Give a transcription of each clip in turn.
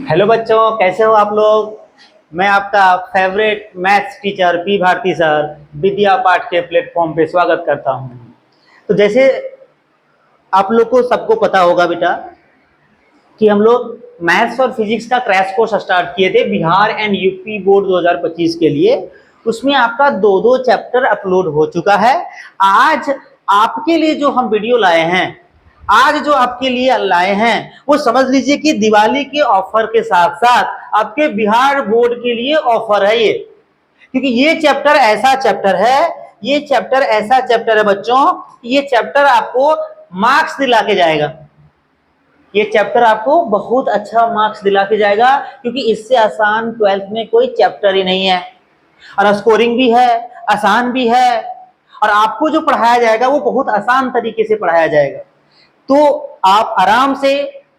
Hello बच्चों, कैसे हो आप लोग। मैं आपका favourite maths teacher P Bharati sir Vidya Path के प्लेटफॉर्म पे स्वागत करता हूं। तो जैसे आप लोग को सबको पता होगा बेटा कि हम लोग मैथ्स और फिजिक्स का क्रैश कोर्स स्टार्ट किए थे बिहार एंड यूपी बोर्ड 2025 के लिए। उसमें आपका दो दो चैप्टर अपलोड हो चुका है। आज आपके लिए जो हम वीडियो लाए हैं, आज जो आपके लिए लाए हैं वो समझ लीजिए कि दिवाली के ऑफर के साथ साथ आपके बिहार बोर्ड के लिए ऑफर है ये। क्योंकि ये चैप्टर ऐसा चैप्टर है, ये चैप्टर ऐसा चैप्टर है बच्चों, ये चैप्टर आपको मार्क्स दिला के जाएगा। ये चैप्टर आपको बहुत अच्छा मार्क्स दिला के जाएगा, क्योंकि इससे आसान 12th में कोई चैप्टर ही नहीं है। और स्कोरिंग भी है, आसान भी है, और आपको जो पढ़ाया जाएगा वो बहुत आसान तरीके से पढ़ाया जाएगा। तो आप आराम से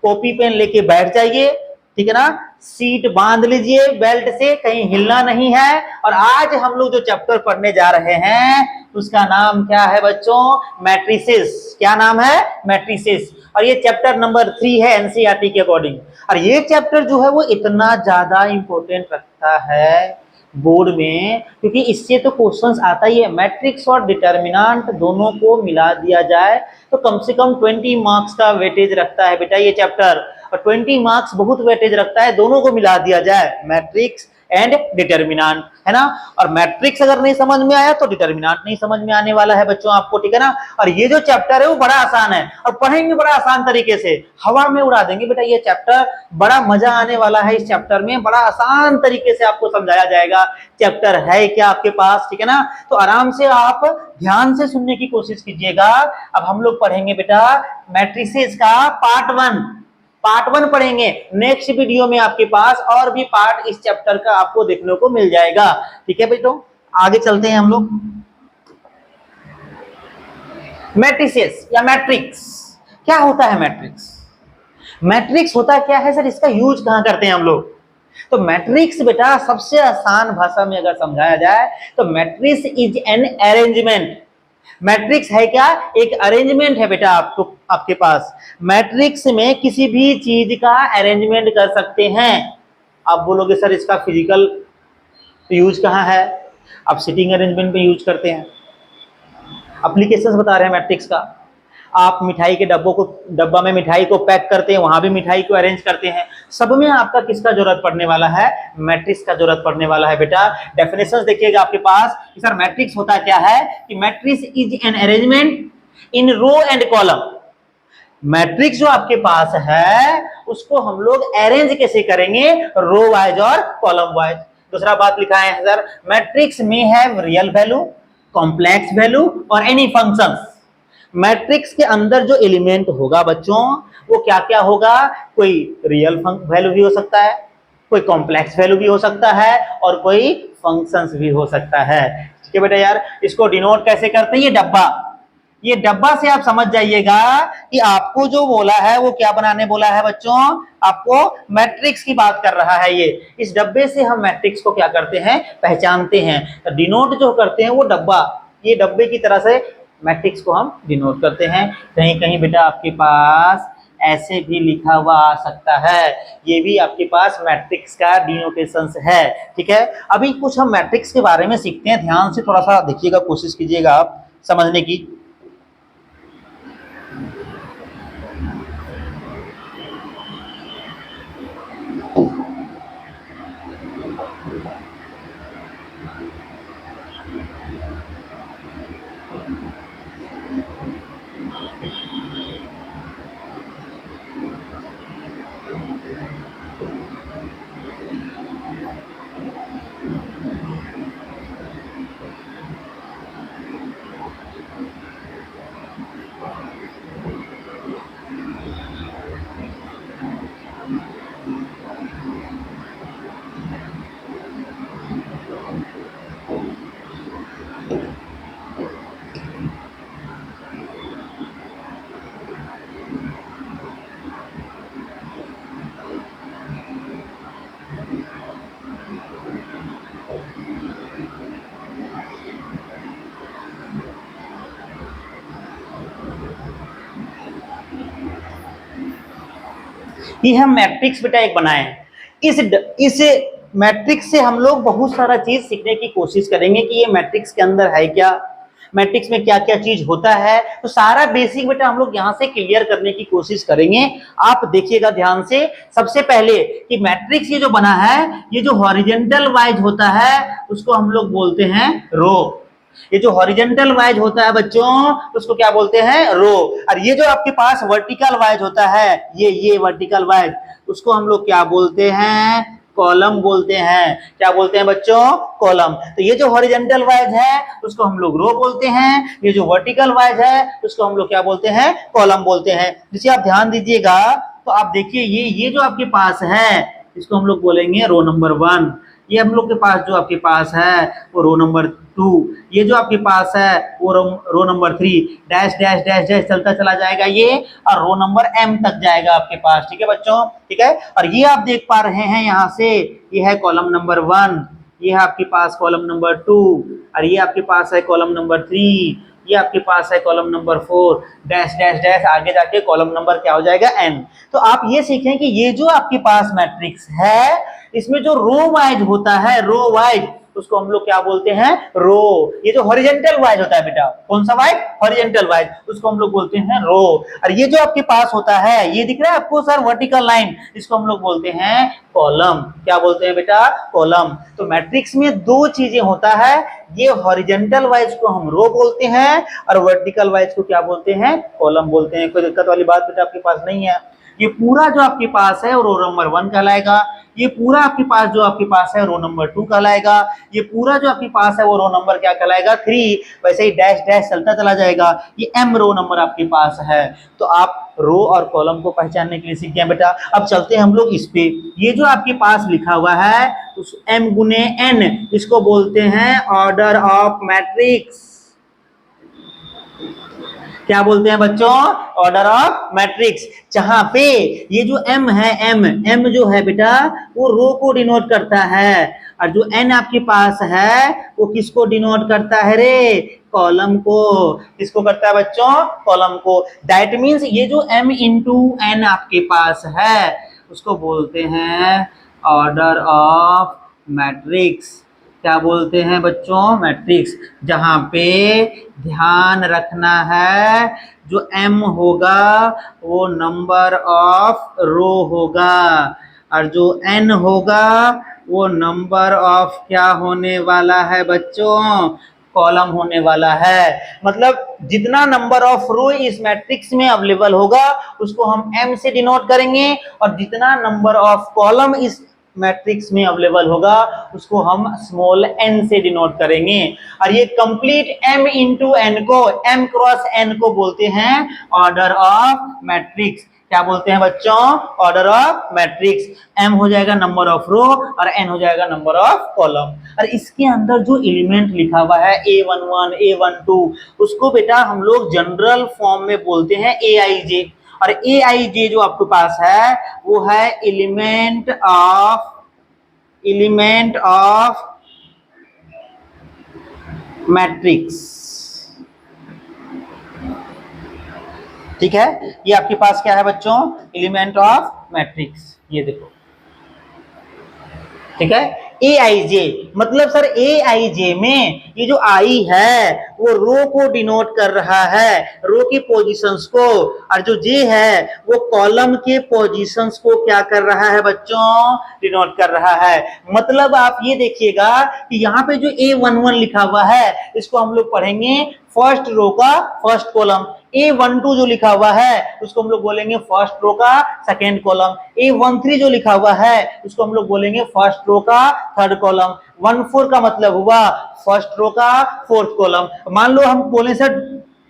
कॉपी पेन लेके बैठ जाइए, ठीक है ना। सीट बांध लीजिए बेल्ट से, कहीं हिलना नहीं है। और आज हम लोग जो चैप्टर पढ़ने जा रहे हैं उसका नाम क्या है बच्चों? मैट्रिसेस। क्या नाम है? मैट्रिसेस। और ये चैप्टर नंबर 3 है एनसीईआरटी के अकॉर्डिंग। और ये चैप्टर जो है वो इतना ज्यादा इंपॉर्टेंट रखता है बोर्ड में, क्योंकि इससे तो क्वेश्चंस आता ही है। मैट्रिक्स और डिटर्मिनेंट दोनों को मिला दिया जाए तो कम से कम 20 मार्क्स का वेटेज रखता है बेटा ये चैप्टर। और 20 मार्क्स बहुत वेटेज रखता है, दोनों को मिला दिया जाए, मैट्रिक्स एंड डिटर्मिनेंट, है ना। और मैट्रिक्स अगर नहीं समझ में आया तो डिटर्मिनेंट नहीं समझ में आने वाला है बच्चों आपको, ठीक है ना। और ये जो चैप्टर है वो बड़ा आसान है और पढ़ेंगे बड़ा आसान तरीके से, हवा में उड़ा देंगे बेटा ये चैप्टर। बड़ा मजा आने वाला है इस चैप्टर में, बड़ा आसान तरीके से आपको समझाया जाएगा। चैप्टर है क्या आपके पास, ठीक है ना। तो आराम से आप ध्यान से सुनने की कोशिश कीजिएगा। अब हम लोग पढ़ेंगे बेटा मैट्रिसेस का पार्ट वन पढ़ेंगे। नेक्स्ट वीडियो में आपके पास और भी पार्ट इस चैप्टर का आपको देखने को मिल जाएगा, ठीक है बेटो। आगे चलते हैं हम लोग। मैट्रिसेस या मैट्रिक्स, क्या होता है मैट्रिक्स? मैट्रिक्स होता क्या है सर, इसका यूज कहां करते हैं हम लोग? तो मैट्रिक्स बेटा सबसे आसान भाषा में अगर समझाया जाए तो matrix is an arrangement. Matrix है क्या? एक अरेंजमेंट है बेटा आपको, आपके पास। मैट्रिक्स में किसी भी चीज का अरेंजमेंट कर सकते हैं। आप बोलोगे सर इसका फिजिकल यूज कहाँ है? आप सिटिंग अरेंजमेंट में यूज करते हैं। एप्लीकेशंस बता रहे हैं मैट्रिक्स का। आप मिठाई के डब्बा में मिठाई को पैक करते हैं, वहां भी मिठाई को अरेंज करते हैं। सब में आपका किसका जरूरत पड़ने वाला है? मैट्रिक्स का जरूरत पड़ने वाला है बेटा। डेफिनेशंस देखिएगा आपके पास कि सर मैट्रिक्स होता क्या है, कि matrix is an arrangement in row and column. Matrix जो आपके पास है उसको हम लोग अरेंज कैसे करेंगे? रो वाइज और कॉलम वाइज। दूसरा बात लिखा है सर, मैट्रिक्स में have real value, complex value और एनी फंक्शंस। मैट्रिक्स के अंदर जो एलिमेंट होगा बच्चों वो क्या क्या होगा? कोई रियल वैल्यू भी हो सकता है, कोई कॉम्प्लेक्स वैल्यू भी हो सकता है, और कोई फंक्शंस भी हो सकता है, ठीक है बेटा। यार इसको डिनोट कैसे करते हैं? ये डब्बा, ये डब्बा से आप समझ जाइएगा कि आपको जो बोला है वो क्या बनाने बोला है बच्चों। आपको मैट्रिक्स की बात कर रहा है ये। इस डब्बे से हम मैट्रिक्स को क्या करते हैं? पहचानते हैं। तो डिनोट जो करते हैं वो डब्बा, ये डब्बे की तरह से मैट्रिक्स को हम डिनोट करते हैं। कहीं कहीं बेटा आपके पास ऐसे भी लिखा हुआ आ सकता है, ये भी आपके पास मैट्रिक्स का डिनोटेशंस है, ठीक है। अभी कुछ हम मैट्रिक्स के बारे में सीखते हैं, ध्यान से थोड़ा सा देखिएगा, कोशिश कीजिएगा आप समझने की। ये हम मैट्रिक्स बेटा एक बनाए हैं। इस मैट्रिक्स से हम लोग बहुत सारा चीज सीखने की कोशिश करेंगे कि ये मैट्रिक्स के अंदर है क्या, मैट्रिक्स में क्या क्या चीज होता है। तो सारा बेसिक बेटा हम लोग यहाँ से क्लियर करने की कोशिश करेंगे। आप देखिएगा ध्यान से। सबसे पहले कि मैट्रिक्स ये जो बना है, ये जो हॉरिजॉन्टल वाइज होता है उसको हम लोग बोलते हैं रो। ये जो हॉरिजॉन्टल वाइज होता है बच्चों उसको क्या बोलते हैं, रो। और ये जो आपके पास वर्टिकल वाइज होता है, ये वर्टिकल वाइज, उसको हम लोग क्या बोलते हैं, कॉलम बोलते हैं। क्या बोलते हैं बच्चों, कॉलम। तो ये जो हॉरिजॉन्टल वाइज है उसको हम लोग रो बोलते हैं, ये जो वर्टिकल वाइज है उसको हम लोग क्या बोलते हैं, कॉलम बोलते हैं। जिसे आप ध्यान दीजिएगा तो आप देखिए ये जो आपके पास है इसको हम लोग बोलेंगे रो नंबर 1। ये हम लोग के पास जो आपके पास है वो रो नंबर 2। ये जो आपके पास है वो row number 3। Dash dash dash dash चलता चला जाएगा ये, और रो नंबर m तक जाएगा आपके पास। ठीक है बच्चों, ठीक है। और ये आप देख पा रहे हैं यहाँ से, ये है कॉलम नंबर 1, ये है आपके पास कॉलम नंबर 2, और ये आपके पास है कॉलम नंबर 3, ये आपके पास है column number 4, dash dash dash आगे जाके कॉलम नंबर क्या हो जाएगा, n। तो आप ये सीखें कि ये जो आपके पास मैट्रिक्स है इसमें जो रो वाइज होता है, रो वाइज, उसको हम लोग क्या बोलते हैं, रो। ये जो हॉरिजॉन्टल वाइज होता है बेटा, कौन सा वाइज, हॉरिजॉन्टल वाइज, उसको हम लोग बोलते हैं रो। और ये जो आपके पास होता है, ये दिख रहा है आपको सर वर्टिकल लाइन, इसको हम लोग बोलते हैं कॉलम। क्या बोलते हैं बेटा, कॉलम। तो मैट्रिक्स में दो चीजें होता है, ये हॉरिजॉन्टल वाइज को हम रो बोलते हैं और वर्टिकल वाइज को क्या बोलते हैं, कॉलम बोलते हैं। कोई दिक्कत वाली बात बेटा आपके पास नहीं है। ये पूरा जो आपके पास है वो रो नंबर 1 कहलाएगा, ये पूरा आपके पास जो आपके पास है रो नंबर 2 कहलाएगा, ये पूरा जो आपके पास है वो रो नंबर क्या कहलाएगा, 3। वैसे ही डैश डैश चलता चला जाएगा, ये m रो नंबर आपके पास है। तो आप रो और कॉलम को पहचानने के लिए सीख गए बेटा। अब चलते हैं हम लोग इस पे। ये जो आपके पास लिखा हुआ है उस m गुने n, इसको बोलते हैं ऑर्डर ऑफ मैट्रिक्स। क्या बोलते हैं बच्चों, ऑर्डर ऑफ मैट्रिक्स। जहां पे ये जो m है, m जो है बेटा वो रो को डिनोट करता है, और जो n आपके पास है वो किसको डिनोट करता है रे, कॉलम को। किसको करता है बच्चों, कॉलम को। दैट मीन्स ये जो m इंटू n आपके पास है उसको बोलते हैं ऑर्डर ऑफ मैट्रिक्स। क्या बोलते हैं बच्चों, मैट्रिक्स। जहां पे ध्यान रखना है जो m होगा वो नंबर ऑफ रो होगा, और जो n होगा वो नंबर ऑफ क्या होने वाला है बच्चों, कॉलम होने वाला है। मतलब जितना नंबर ऑफ रो इस मैट्रिक्स में अवेलेबल होगा उसको हम m से डिनोट करेंगे, और जितना नंबर ऑफ कॉलम इस मैट्रिक्स में अवेलेबल होगा उसको हम स्मॉल n से डिनोट करेंगे। और ये कंप्लीट m इंटू n को, m क्रॉस n को बोलते हैं ऑर्डर ऑफ मैट्रिक्स। क्या बोलते हैं बच्चों, ऑर्डर ऑफ मैट्रिक्स। m हो जाएगा नंबर ऑफ रो और n हो जाएगा नंबर ऑफ कॉलम। और इसके अंदर जो एलिमेंट लिखा हुआ है a11 a12, उसको बेटा हम लोग जनरल फॉर्म में बोलते हैं aij। और aij जो आपके पास है वो है एलिमेंट ऑफ मैट्रिक्स। ठीक है, ये आपके पास क्या है बच्चों, एलिमेंट ऑफ मैट्रिक्स। ये देखो, ठीक है। aij मतलब सर aij में ये जो i है वो रो को डिनोट कर रहा है, रो की पोजीशंस को, और जो j है वो कॉलम के पोजीशंस को क्या कर रहा है बच्चों, डिनोट कर रहा है। मतलब आप ये देखिएगा कि यहाँ पे जो a11 लिखा हुआ है इसको हम लोग पढ़ेंगे फर्स्ट रो का फर्स्ट कॉलम। a12 जो लिखा हुआ है उसको हम लोग बोलेंगे फर्स्ट रो का सेकेंड कॉलम। a13 जो लिखा हुआ है उसको हम लोग बोलेंगे फर्स्ट रो का थर्ड कॉलम। 14 का मतलब हुआ फर्स्ट रो का फोर्थ कॉलम। मान लो हम बोले सर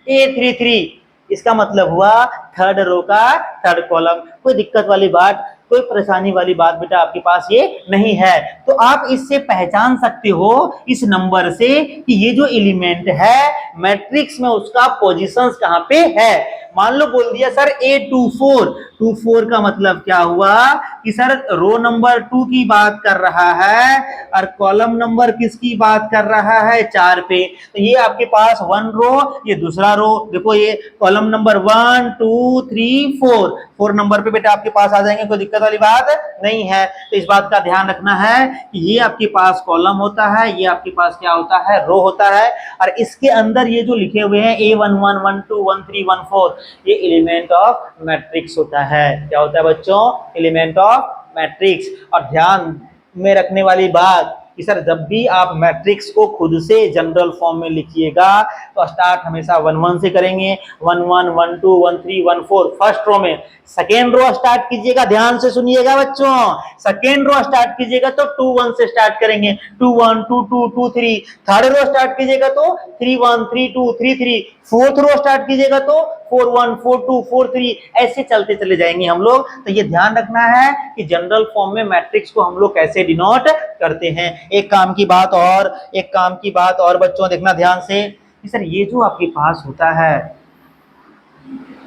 a33, इसका मतलब हुआ थर्ड रो का थर्ड कॉलम। कोई दिक्कत वाली बात, कोई परेशानी वाली बात बेटा आपके पास ये नहीं है। तो आप इससे पहचान सकते हो इस नंबर से कि ये जो एलिमेंट है मैट्रिक्स में उसका पोजीशंस कहां पे है। मान लो बोल दिया सर A24, 2 4 का मतलब क्या हुआ कि सर रो नंबर 2 की बात कर रहा है और कॉलम नंबर किसकी बात कर रहा है, 4 पे। तो ये आपके पास 1 रो, ये दूसरा रो। देखो ये कॉलम नंबर 1 2 3 4 नंबर पे बेटा आपके पास आ जाएंगे, कोई दिक्कत वाली बात नहीं है। तो इस बात का ध्यान रखना है कि ये आपके पास कॉलम होता है, ये आपके पास क्या होता है, रो होता है। और इसके अंदर ये जो लिखे हुए हैं A11 12 13 14, ये एलिमेंट ऑफ मैट्रिक्स होता है। क्या होता है बच्चों, एलिमेंट ऑफ मैट्रिक्स। और ध्यान में रखने वाली बात कि सर जब भी आप मैट्रिक्स को खुद से जनरल फॉर्म में लिखिएगा तो स्टार्ट हमेशा 1 1 से करेंगे, 1 1 1 2 1 3 1 4 फर्स्ट रो में। सेकेंड रो स्टार्ट कीजिएगा, ध्यान से सुनिएगा बच्चों, सेकेंड रो स्टार्ट कीजिएगा तो 2 1 से स्टार्ट करेंगे, 2 1 2 2 2 3। थर्ड रो स्टार्ट कीजिएगा तो 3 1 3 2 3 3। फोर्थ रो स्टार्ट कीजिएगा तो 4 1 4 2 4 3, ऐसे चलते चले जाएंगे हम लोग। तो ये ध्यान रखना है कि जनरल फॉर्म में मैट्रिक्स को हम लोग कैसे डिनोट करते हैं। एक काम की बात और बच्चों देखना ध्यान से कि सर ये जो आपके पास होता है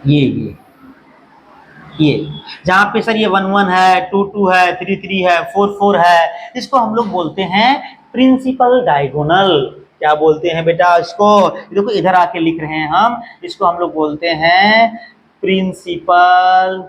ये जहां पे सर ये 1 1 है, 2 2 है, 3 3 है, 4 4 है, इसको हम लोग बोलते हैं प्रिंसिपल डायगोनल। क्या बोलते हैं बेटा इसको, देखो इधर आके लिख रहे हैं हम, इसको हम लोग बोलते हैं प्रिंसिपल,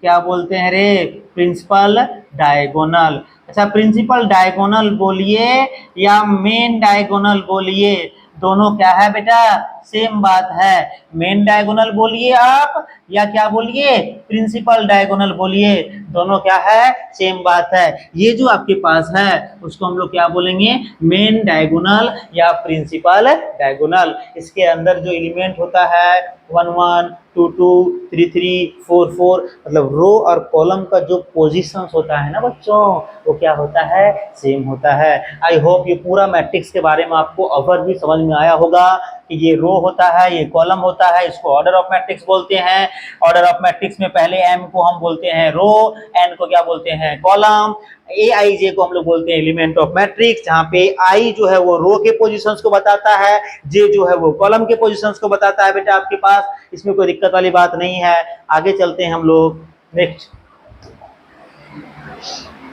क्या बोलते हैं रे, प्रिंसिपल डायगोनल। अच्छा प्रिंसिपल डायगोनल बोलिए या मेन डायगोनल बोलिए, दोनों क्या है बेटा, सेम बात है। मेन डायगोनल बोलिए आप या क्या बोलिए, प्रिंसिपल डायगोनल बोलिए, दोनों क्या है, सेम बात है। ये जो आपके पास है उसको हम लोग क्या बोलेंगे, मेन डायगोनल या प्रिंसिपल डायगोनल। इसके अंदर जो एलिमेंट होता है 1 1 2 2 3 3 4 4, मतलब रो और कॉलम का जो पोजीशंस होता है ना बच्चों, वो क्या होता है, सेम होता है। आई होप ये पूरा मैट्रिक्स के बारे में आपको ओवरव्यू समझ में आया होगा कि ये रो होता है, ये कॉलम होता है, इसको ऑर्डर ऑफ मैट्रिक्स बोलते हैं। ऑर्डर ऑफ मैट्रिक्स में पहले एम को हम बोलते हैं रो, एन को क्या बोलते हैं, कॉलम, ए आई जे को हम लोग बोलते हैं एलिमेंट ऑफ मैट्रिक्स, जहां पे आई जो है वो रो के पोजीशंस को बताता है, जे जो है वो कॉलम के पोजीशंस को बताता है। बेटा आपके पास इसमें कोई दिक्कत वाली बात नहीं है। आगे चलते हैं हम लोग नेक्स्ट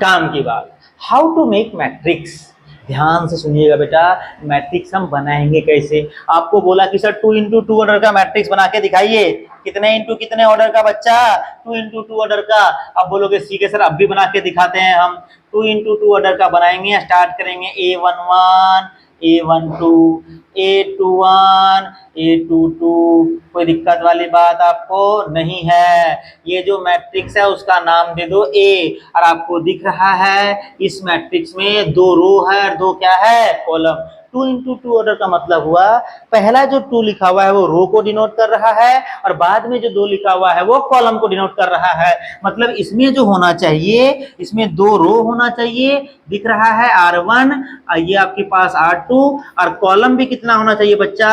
काम की बात, हाउ टू मेक मैट्रिक्स। ध्यान से सुनिएगा बेटा, मैट्रिक्स हम बनाएंगे कैसे। आपको बोला कि सर 2 इंटू 2 ऑर्डर का मैट्रिक्स बना के दिखाइए, कितने इंटू कितने ऑर्डर का बच्चा, 2 इंटू 2 ऑर्डर का। अब बोलोगे सीखे सर अब भी बना के दिखाते हैं हम, 2 इंटू 2 ऑर्डर का बनाएंगे। स्टार्ट करेंगे A11 A12 A21 A22, कोई दिक्कत वाली बात आपको नहीं है। ये जो मैट्रिक्स है उसका नाम दे दो A, और आपको दिख रहा है इस मैट्रिक्स में 2 रो है और 2 क्या है, कॉलम। 2 इंटू 2 ऑर्डर का मतलब हुआ पहला जो 2 लिखा हुआ है वो रो को डिनोट कर रहा है और बाद में जो 2 लिखा हुआ है वो कॉलम को डिनोट कर रहा है। मतलब इसमें जो होना चाहिए, इसमें 2 रो होना चाहिए, दिख रहा है R1, ये आपके पास R2, और कॉलम भी कितना होना चाहिए बच्चा,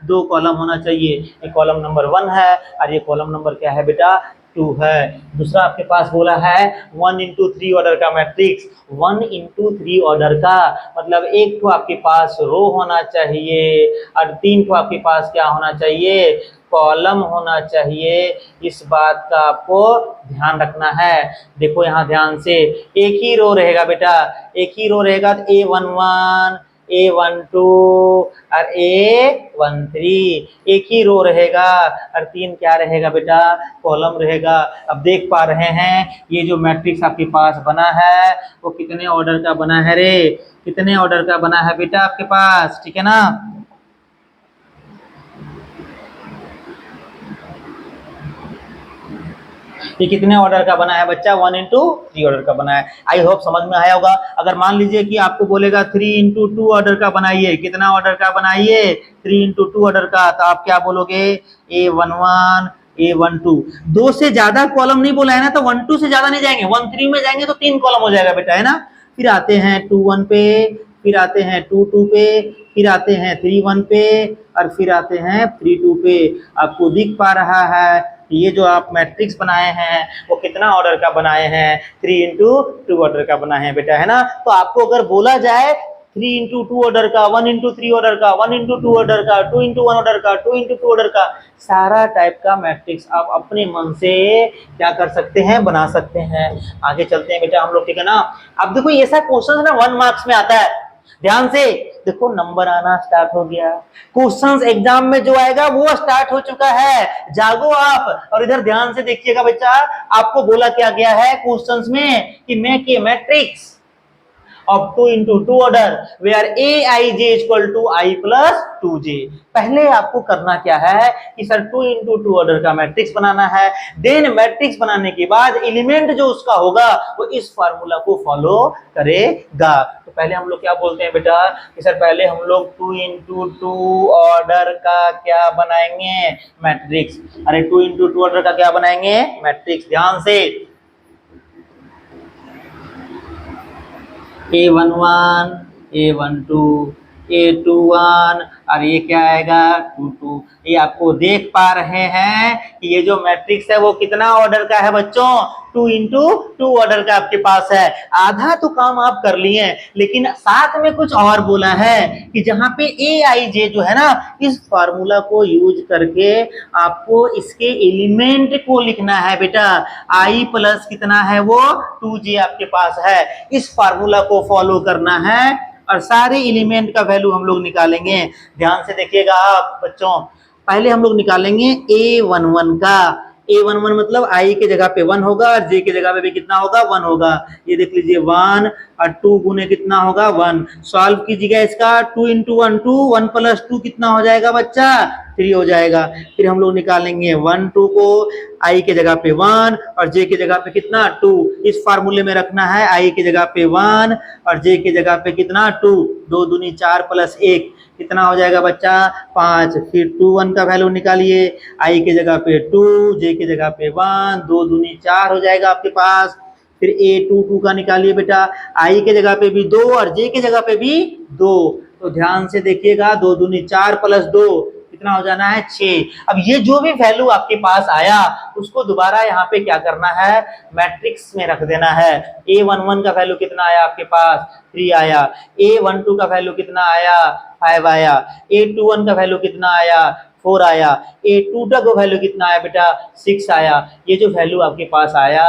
2 कॉलम होना चाहिए। ये कॉलम नंबर 1 है और ये कॉलम नंबर क्या है बेटा, 2 है। दूसरा आपके पास बोला है 1 इंटू 3 ऑर्डर का मैट्रिक्स, 1 इंटू 3 ऑर्डर का मतलब एक तो आपके पास रो होना चाहिए और 3 तो आपके पास क्या होना चाहिए, कॉलम होना चाहिए। इस बात का आपको ध्यान रखना है। देखो यहाँ ध्यान से, एक ही रो रहेगा बेटा, एक ही रो रहेगा तो A11 A12 और A13, एक ही रो रहेगा और 3 क्या रहेगा बेटा, कॉलम रहेगा। अब देख पा रहे हैं ये जो मैट्रिक्स आपके पास बना है वो कितने ऑर्डर का बना है रे, कितने ऑर्डर का बना है बेटा आपके पास, ठीक है ना। ये कितने ऑर्डर का बना है बच्चा, 1 इंटू 3 ऑर्डर का बना है। आई होप समझ में आया होगा। अगर मान लीजिए कि आपको बोलेगा 3 इंटू 2 ऑर्डर का बनाइए, कितना ऑर्डर का बनाइए, 3 इंटू 2 ऑर्डर का, तो आप क्या बोलोगे, A11 A12। 2 से ज्यादा कॉलम नहीं बोला है ना, तो 1 2 से ज्यादा नहीं जाएंगे, 1 3 में जाएंगे तो 3 कॉलम हो जाएगा बेटा, है ना। फिर आते हैं 2 1 पे, फिर आते हैं 2 2 पे, फिर आते हैं 3 1 पे और फिर आते हैं 3 2 पे। आपको दिख पा रहा है ये जो आप मैट्रिक्स बनाए हैं वो कितना ऑर्डर का बनाए हैं, 3 इंटू 2 ऑर्डर का बनाए हैं बेटा, है ना। तो आपको अगर बोला जाए 3 इंटू 2 ऑर्डर का, 1 इंटू 3 ऑर्डर का, 1 इंटू 2 ऑर्डर का, 2 इंटू 1 ऑर्डर का, 2 इंटू 2 ऑर्डर का, सारा टाइप का मैट्रिक्स आप अपने मन से क्या कर सकते हैं, बना सकते हैं। आगे चलते हैं बेटा हम लोग, ठीक है ना। अब देखो ये ऐसा क्वेश्चन ना 1 मार्क्स में आता है, ध्यान से देखो, नंबर आना स्टार्ट हो गया, क्वेश्चंस एग्जाम में जो आएगा वो स्टार्ट हो चुका है, जागो आप। और इधर ध्यान से देखिएगा बच्चा, आपको बोला क्या गया है क्वेश्चंस में कि make a matrix of 2 into 2 order where aij equal to I plus 2j। पहले आपको करना क्या है कि सर 2 into 2 ऑर्डर का मैट्रिक्स बनाना है। देन मैट्रिक्स बनाने के बाद एलिमेंट जो उसका होगा वो इस फार्मूला को फॉलो करेगा। तो पहले हम लोग क्या बोलते हैं बेटा कि सर पहले हम लोग 2 into 2 ऑर्डर का क्या बनाएंगे, मैट्रिक्स। अरे 2 into 2 ऑर्डर का क्या बनाएंगे, मैट्रिक्स। ध्यान से A11, A12, A21 और ये क्या आएगा 22। ये आपको देख पा रहे हैं कि ये जो मैट्रिक्स है वो कितना ऑर्डर का है बच्चों, 2 into 2 ऑर्डर का आपके पास है। आधा तो काम आप कर लिए, लेकिन साथ में कुछ और बोला है कि जहां पे aij जो है ना, इस फार्मूला को यूज करके आपको इसके एलिमेंट को लिखना है बेटा। i प्लस कितना है वो 2j आपके पास है, इस फार्मूला को फॉलो करना है और सारे एलिमेंट का वैल्यू हम लोग निकालेंगे। ध्यान से देखिएगा आप बच्चों, पहले हम लोग निकालेंगे A11 का। A11 मतलब i के जगह पे 1 होगा और j के जगह पे भी कितना होगा, 1 होगा। ये देख लीजिए 1 और 2 गुने कितना होगा 1। सॉल्व कीजिएगा इसका, 2 into 1 2, 1 प्लस 2 कितना हो जाएगा बच्चा, 3 हो जाएगा। फिर हम लोग निकालेंगे 1 2 को, i के जगह पे 1 और j के जगह पे कितना 2। इस फार्मूले में रखना है i के जगह पे 1 और j के जगह पे कितना 2। 2 दूनी 4 प्लस 1 कितना हो जाएगा बच्चा 5। फिर 2 1 का वैल्यू निकालिए, i के जगह पे 2, j के जगह पे 1, 2 दूनी 4 हो जाएगा आपके पास। फिर A22 का निकालिए बेटा, i के जगह पे भी 2 और j के जगह पे भी 2। तो ध्यान से देखिएगा, 2 दूनी 4 प्लस 2 कितना हो जाना है 6। अब ये जो भी वैल्यू आपके पास आया उसको दोबारा यहाँ पे क्या करना है, मैट्रिक्स में रख देना है। A11 का वैल्यू कितना आया आपके पास 3 आया, A12 का वैल्यू कितना आया 5 आया, A21 का वैल्यू कितना आया 4 आया, A2 का वैल्यू कितना आया बेटा 6 आया। ये जो वैल्यू आपके पास आया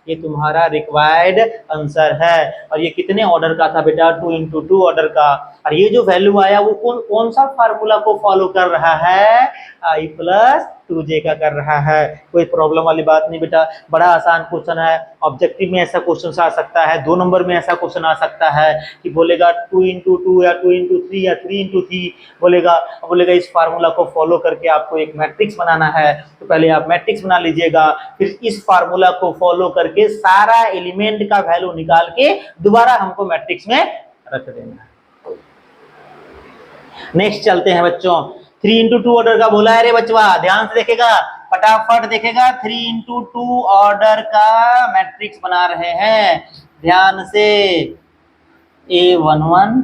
ये तुम्हारा रिक्वायर्ड आंसर है। और ये कितने ऑर्डर का था बेटा, 2 into 2 ऑर्डर का। और ये जो वैल्यू आया वो कौन सा फार्मूला को फॉलो कर रहा है, i प्लस 2j का कर रहा है। कोई प्रॉब्लम वाली बात नहीं बेटा, बड़ा आसान क्वेश्चन है। ऑब्जेक्टिव में ऐसा क्वेश्चन आ सकता है, 2 नंबर में ऐसा क्वेश्चन आ सकता है कि बोलेगा 2 into 2 या 2 into 3 या 3 into 3 बोलेगा इस फार्मूला को फॉलो करके आपको एक मैट्रिक्स बनाना है। तो पहले आप मैट्रिक्स बना लीजिएगा, फिर इस फार्मूला को फॉलो करके सारा एलिमेंट का वैल्यू निकाल के दोबारा हमको मैट्रिक्स में रख देना है। नेक्स्ट चलते हैं बच्चों, 3 into 2 ऑर्डर का बोला है रे बच्चा, ध्यान से देखेगा, फटाफट देखेगा। 3 into 2 ऑर्डर का मैट्रिक्स बना रहे हैं, ध्यान से। A11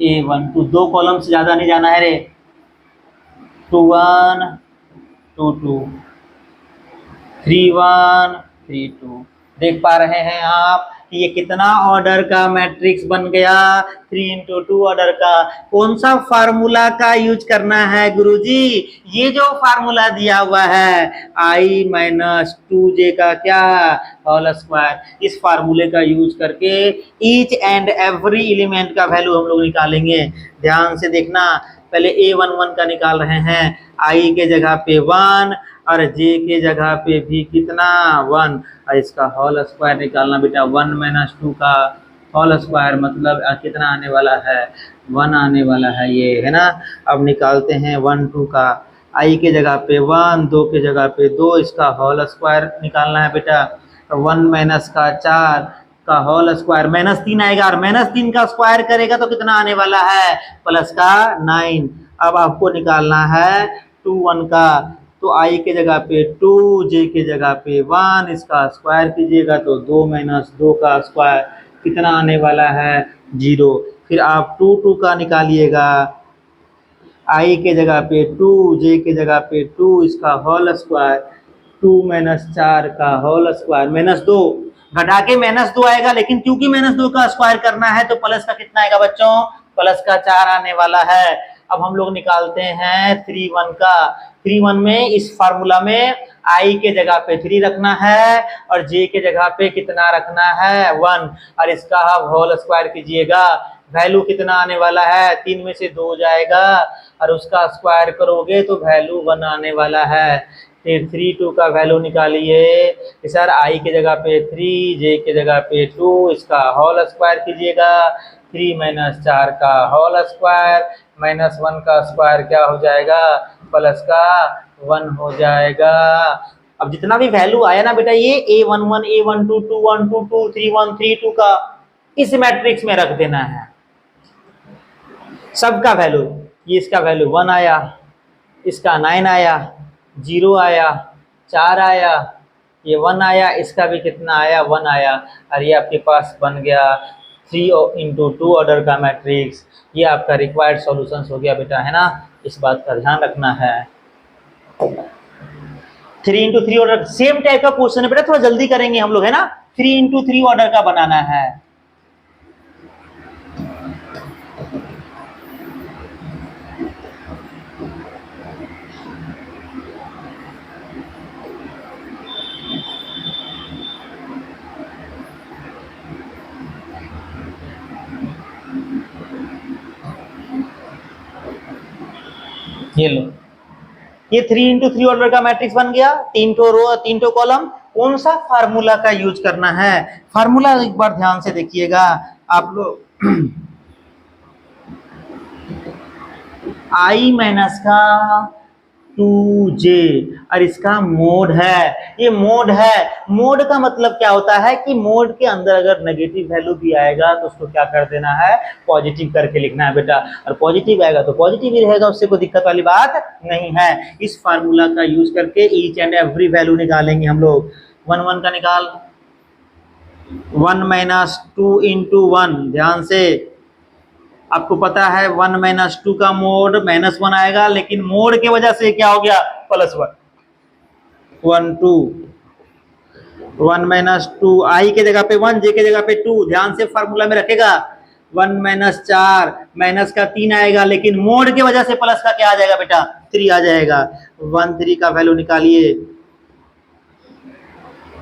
A12 दो कॉलम से ज्यादा नहीं जाना है रे, 21 22 31 32। देख पा रहे हैं आप कि ये कितना ऑर्डर का मैट्रिक्स बन गया, 3 into 2 ऑर्डर का। कौन सा फार्मूला का यूज करना है गुरुजी, ये जो फार्मूला दिया हुआ है i माइनस 2j का क्या होल स्क्वायर। इस फार्मूले का यूज करके ईच एंड एवरी एलिमेंट का वैल्यू हम लोग निकालेंगे। ध्यान से देखना, पहले A11 का निकाल रहे हैं, i के जगह पे 1 और j के जगह पे भी कितना 1 और इसका होल स्क्वायर निकालना बेटा। 1 माइनस 2 का होल स्क्वायर मतलब कितना आने वाला है 1 आने वाला है, ये है ना। अब निकालते हैं 1 2 का, i के जगह पे 1, 2 के जगह पे 2, इसका होल स्क्वायर निकालना है बेटा। 1 माइनस का 4 का होल स्क्वायर -3 आएगा और -3 का स्क्वायर करेगा तो कितना आने वाला है प्लस का 9। अब आपको निकालना है 2 1 का, तो i के जगह पे 2, j के जगह पे 1, इसका स्क्वायर कीजिएगा तो 2 माइनस 2 का स्क्वायर कितना आने वाला है 0। फिर आप 2 2 का निकालिएगा, i के जगह पे 2, j के जगह पे 2, इसका होल स्क्वायर 2 माइनस 4 का होल स्क्वायर -2 घटा के -2 आएगा, लेकिन क्योंकि -2 का स्क्वायर करना है तो प्लस का कितना आएगा बच्चों प्लस का 4 आने वाला है। अब हम लोग निकालते हैं 3 1 का। 3 1 में इस फार्मूला में आई के जगह पे 3 रखना है और जे के जगह पे कितना रखना है 1, और इसका आप होल स्क्वायर कीजिएगा। वैल्यू कितना आने वाला है, 3 में से 2 जाएगा और उसका स्क्वायर करोगे तो वैल्यू 1 आने वाला है। फिर 3 2 का वैल्यू निकालिए। सर आई के जगह पे 3, जे के जगह पे 2, इसका होल स्क्वायर कीजिएगा। 3 - 4 का होल स्क्वायर -1 का स्क्वायर क्या हो जाएगा, प्लस का 1 हो जाएगा। अब जितना भी वैल्यू आया ना बेटा, ये A11 A12 2 1 2 2 3 1 3 2 का इस मैट्रिक्स में रख देना है सबका वैल्यू। ये इसका वैल्यू 1 आया, इसका 9 आया, 0 आया, 4 आया, ये 1 आया, इसका भी कितना आया 1 आया, और ये आपके पास बन गया 3 × 2 ऑर्डर का मैट्रिक्स। ये आपका रिक्वायर्ड सॉल्यूशंस हो गया बेटा, है ना, इस बात का ध्यान रखना है। 3 × 3 ऑर्डर सेम टाइप का क्वेश्चन है बेटा, थोड़ा जल्दी करेंगे हम लोग, है ना। 3 × 3 ऑर्डर का बनाना है। ये लो, ये 3 × 3 ऑर्डर का मैट्रिक्स बन गया। 3 टो रो 3 टो कॉलम। कौन सा फार्मूला का यूज करना है, फार्मूला एक बार ध्यान से देखिएगा आप लोग। I माइनस का 2j और इसका मोड है, ये मोड है। मोड का मतलब क्या होता है कि मोड के अंदर अगर नेगेटिव वैल्यू भी आएगा तो उसको क्या कर देना है, पॉजिटिव करके लिखना है बेटा, और पॉजिटिव आएगा तो पॉजिटिव ही रहेगा, उससे कोई दिक्कत वाली बात नहीं है। इस फार्मूला का यूज करके ईच एंड एवरी वैल्यू निकालेंगे हम लोग। 1 1 का निकाल, 1 - 2 × 1, ध्यान से आपको पता है 1 - 2 का मोड -1 आएगा, लेकिन मोड के वजह से क्या हो गया +1 1 2। 1 - 2 आई के जगह पे 1, जे के जगह पे 2, ध्यान से फार्मूला में रखेगा। 1 - 4 माइनस का 3 आएगा, लेकिन मोड के वजह से प्लस का क्या आ जाएगा बेटा 3 आ जाएगा। 1 3 का वैल्यू निकालिए।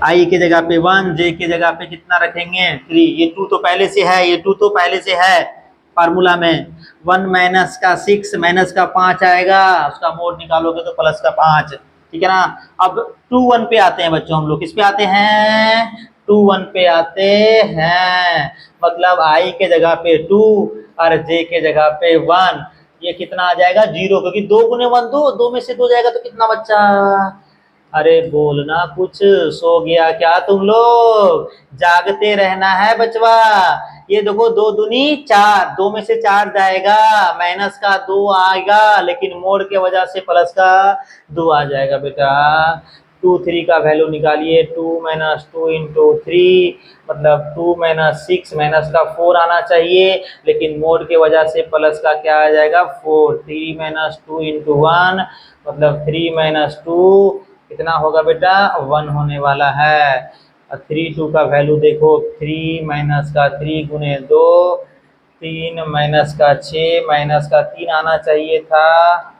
आई के जगह पे 1, जे के जगह पे कितना रखेंगे 3, ये 2 तो पहले से है, ये 2 तो पहले से है फार्मूला में। 1 - का 6 माइनस का 5 आएगा, उसका मोड निकालोगे तो प्लस का 5, ठीक है ना। अब 2 1 पे आते हैं बच्चों, हम लोग किस पे आते हैं 2 1 पे आते हैं। मतलब आई के जगह पे 2 और जे के जगह पे 1, ये कितना आ जाएगा 0, क्योंकि 2 × 1 2, 2 में से 2 जाएगा तो कितना बच्चा, अरे बोलना कुछ, सो गया क्या तुम लोग, जागते रहना है बचवा। ये देखो 2 दूनी 4, 2 में से 4 जाएगा, माइनस का 2 आएगा, लेकिन मोड के वजह से प्लस का 2 आ जाएगा बेटा। 2 3 का वैल्यू निकालिए। 2 - 2 × 3 मतलब 2 - 6 माइनस का 4 आना चाहिए, लेकिन मोड के वजह से प्लस का क्या आ जाएगा 4। 3 - 2 × 1 मतलब 3 - 2 कितना होगा बेटा 1 होने वाला है। 3 2 का वैल्यू देखो, 3 माइनस का 3 × 2, 3 माइनस का 6 माइनस का 3 आना चाहिए था,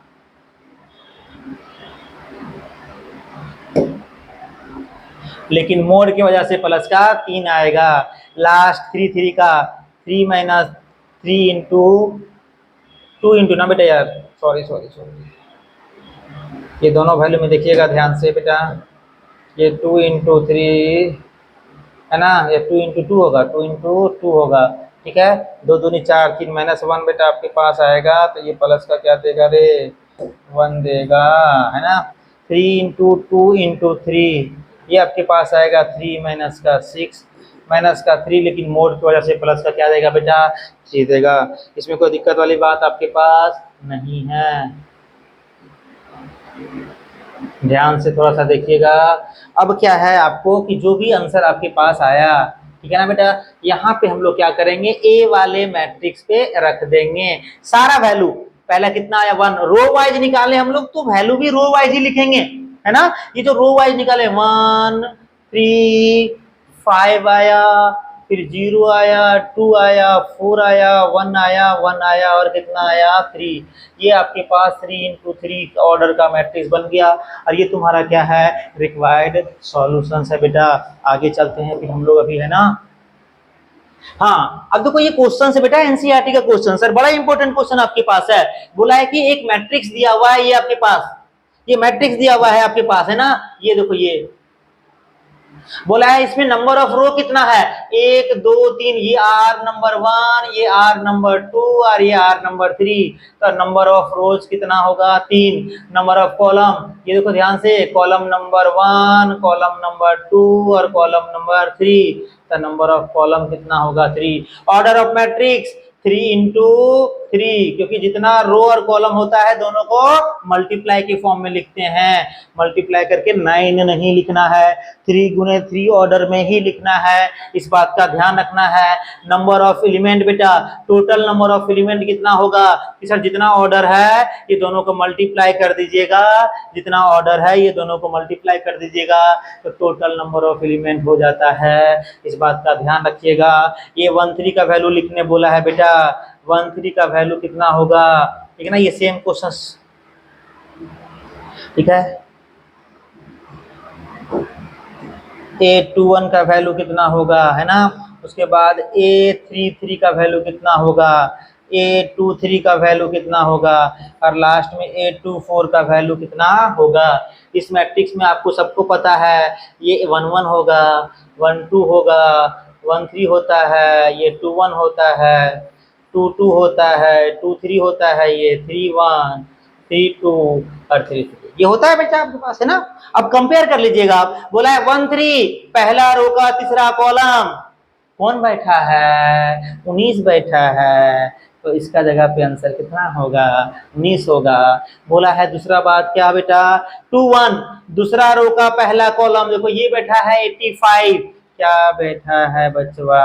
लेकिन मोड की वजह से प्लस का 3 आएगा। लास्ट 3 3 का 3 - 3 × 2 ना बेटा यार, सॉरी, ये दोनों वैल्यू में देखिएगा ध्यान से बेटा। ये 2 × 3 है ना, ये 2 × 2 होगा, 2 × 2 होगा, ठीक है। 2 दूनी 4, 3 -1 बेटा आपके पास आएगा, तो ये प्लस का क्या देगा रे 1 देगा, है ना। 3 × 2 × 3 ये आपके पास आएगा 3 माइनस का 6 माइनस का 3, लेकिन मोड की वजह से प्लस का क्या देगा बेटा 3 देगा। इसमें कोई दिक्कत वाली बात आपके पास नहीं है, ध्यान से थोड़ा सा देखिएगा। अब क्या है आपको कि जो भी आंसर आपके पास आया, ठीक है ना बेटा, यहाँ पे हम लोग क्या करेंगे ए वाले मैट्रिक्स पे रख देंगे सारा वैल्यू। पहला कितना आया 1, रो वाइज निकाले हम लोग तो वैल्यू भी रो वाइज ही लिखेंगे, है ना। ये जो रो वाइज निकाले 1 3 5 आया, फिर 0 आया, 2 आया, 4 आया, 1 आया, 1 आया और कितना आया 3। ये आपके पास 3 इंटू 3 ऑर्डर का मैट्रिक्स बन गया और ये तुम्हारा क्या है रिक्वायर्ड सॉल्यूशंस है बेटा। आगे चलते हैं फिर हम लोग अभी, है ना। हाँ, अब देखो ये क्वेश्चन है बेटा एनसीईआरटी का क्वेश्चन, सर बड़ा इंपॉर्टेंट क्वेश्चन आपके पास है। बोला है कि एक मैट्रिक्स दिया हुआ है, ये आपके पास ये मैट्रिक्स दिया हुआ है आपके पास, है ना। ये देखो ये बोला है इसमें नंबर ऑफ रो कितना है 1 2 3, ये आर नंबर 1, ये आर नंबर 2 और ये आर नंबर 3। तो नंबर ऑफ रोज कितना होगा 3। नंबर ऑफ कॉलम, ये देखो ध्यान से, कॉलम नंबर 1, कॉलम नंबर 2 और कॉलम नंबर 3। तो नंबर ऑफ कॉलम कितना होगा 3। ऑर्डर ऑफ मैट्रिक्स 3 इंटू 3, क्योंकि जितना रो और कॉलम होता है दोनों को मल्टीप्लाई के फॉर्म में लिखते हैं। मल्टीप्लाई करके 9 नहीं लिखना है, 3 गुने 3 ऑर्डर में ही लिखना है, इस बात का ध्यान रखना है। नंबर ऑफ एलिमेंट बेटा, टोटल नंबर ऑफ एलिमेंट कितना होगा कि सर जितना ऑर्डर है ये दोनों को मल्टीप्लाई कर दीजिएगा, जितना ऑर्डर है ये दोनों को मल्टीप्लाई कर दीजिएगा तो टोटल नंबर ऑफ एलिमेंट हो जाता है। इस बात का ध्यान रखिएगा। ये 13 का वैल्यू लिखने बोला है बेटा, 13 का वैल्यू कितना होगा, ठीक है ना। ये सेम क्वेश्चन, ठीक है। A21 का वैल्यू कितना होगा, है ना। उसके बाद A33 का वैल्यू कितना होगा, A23 का वैल्यू कितना होगा और लास्ट में A24 का वैल्यू कितना होगा। इस मैट्रिक्स में आपको सबको पता है ये 1 1 होगा, 1 2 होगा, 1 3 होता है, ये 2 1 होता है, 2 2 होता है, 2 3 होता है, ये 3 1 3 2 और 3 3 ये होता है बेटा आपके पास, है ना। अब कंपेयर कर लीजिएगा आप। बोला है 1 3 पहला रो का तीसरा कॉलम, कौन बैठा है 19 बैठा है, तो इसका जगह पे आंसर कितना होगा 19 होगा। बोला है दूसरा बात क्या बेटा 2 1 दूसरा रो का पहला कॉलम, देखो ये बैठा है 85, क्या बैठा है बच्चवा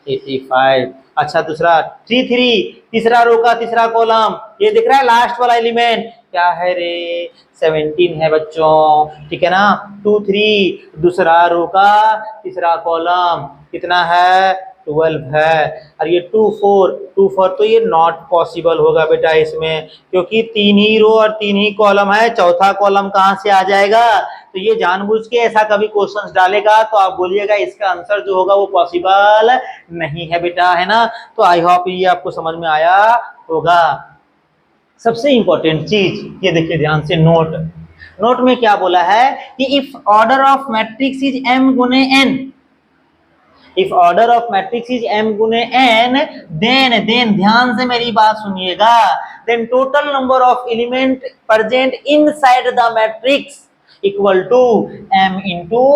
85। अच्छा दूसरा 3 3 तीसरा रो का तीसरा कॉलम, ये दिख रहा है लास्ट वाला एलिमेंट, क्या है रे 17 है बच्चों, ठीक है ना। 2 3 दूसरा रो का तीसरा कॉलम कितना है 12 है। और ये 2 4 तो ये नॉट पॉसिबल होगा बेटा इसमें, क्योंकि 3 ही रो और 3 ही कॉलम है, चौथा कॉलम कहाँ से आ जाएगा। तो ये जानबूझ के ऐसा कभी क्वेश्चंस डालेगा तो आप बोलिएगा इसका आंसर जो होगा वो पॉसिबल नहीं है बेटा, है ना। तो आई होप ये आपको समझ में आया होगा। सबसे इंपॉर्टेंट चीज ये देखिए ध्यान से, नोट में क्या बोला है कि if order of matrix is m गुने n, if order of matrix is m गुने n, देन ध्यान से मेरी बात सुनिएगा, then total number of element present inside the matrix equal to m into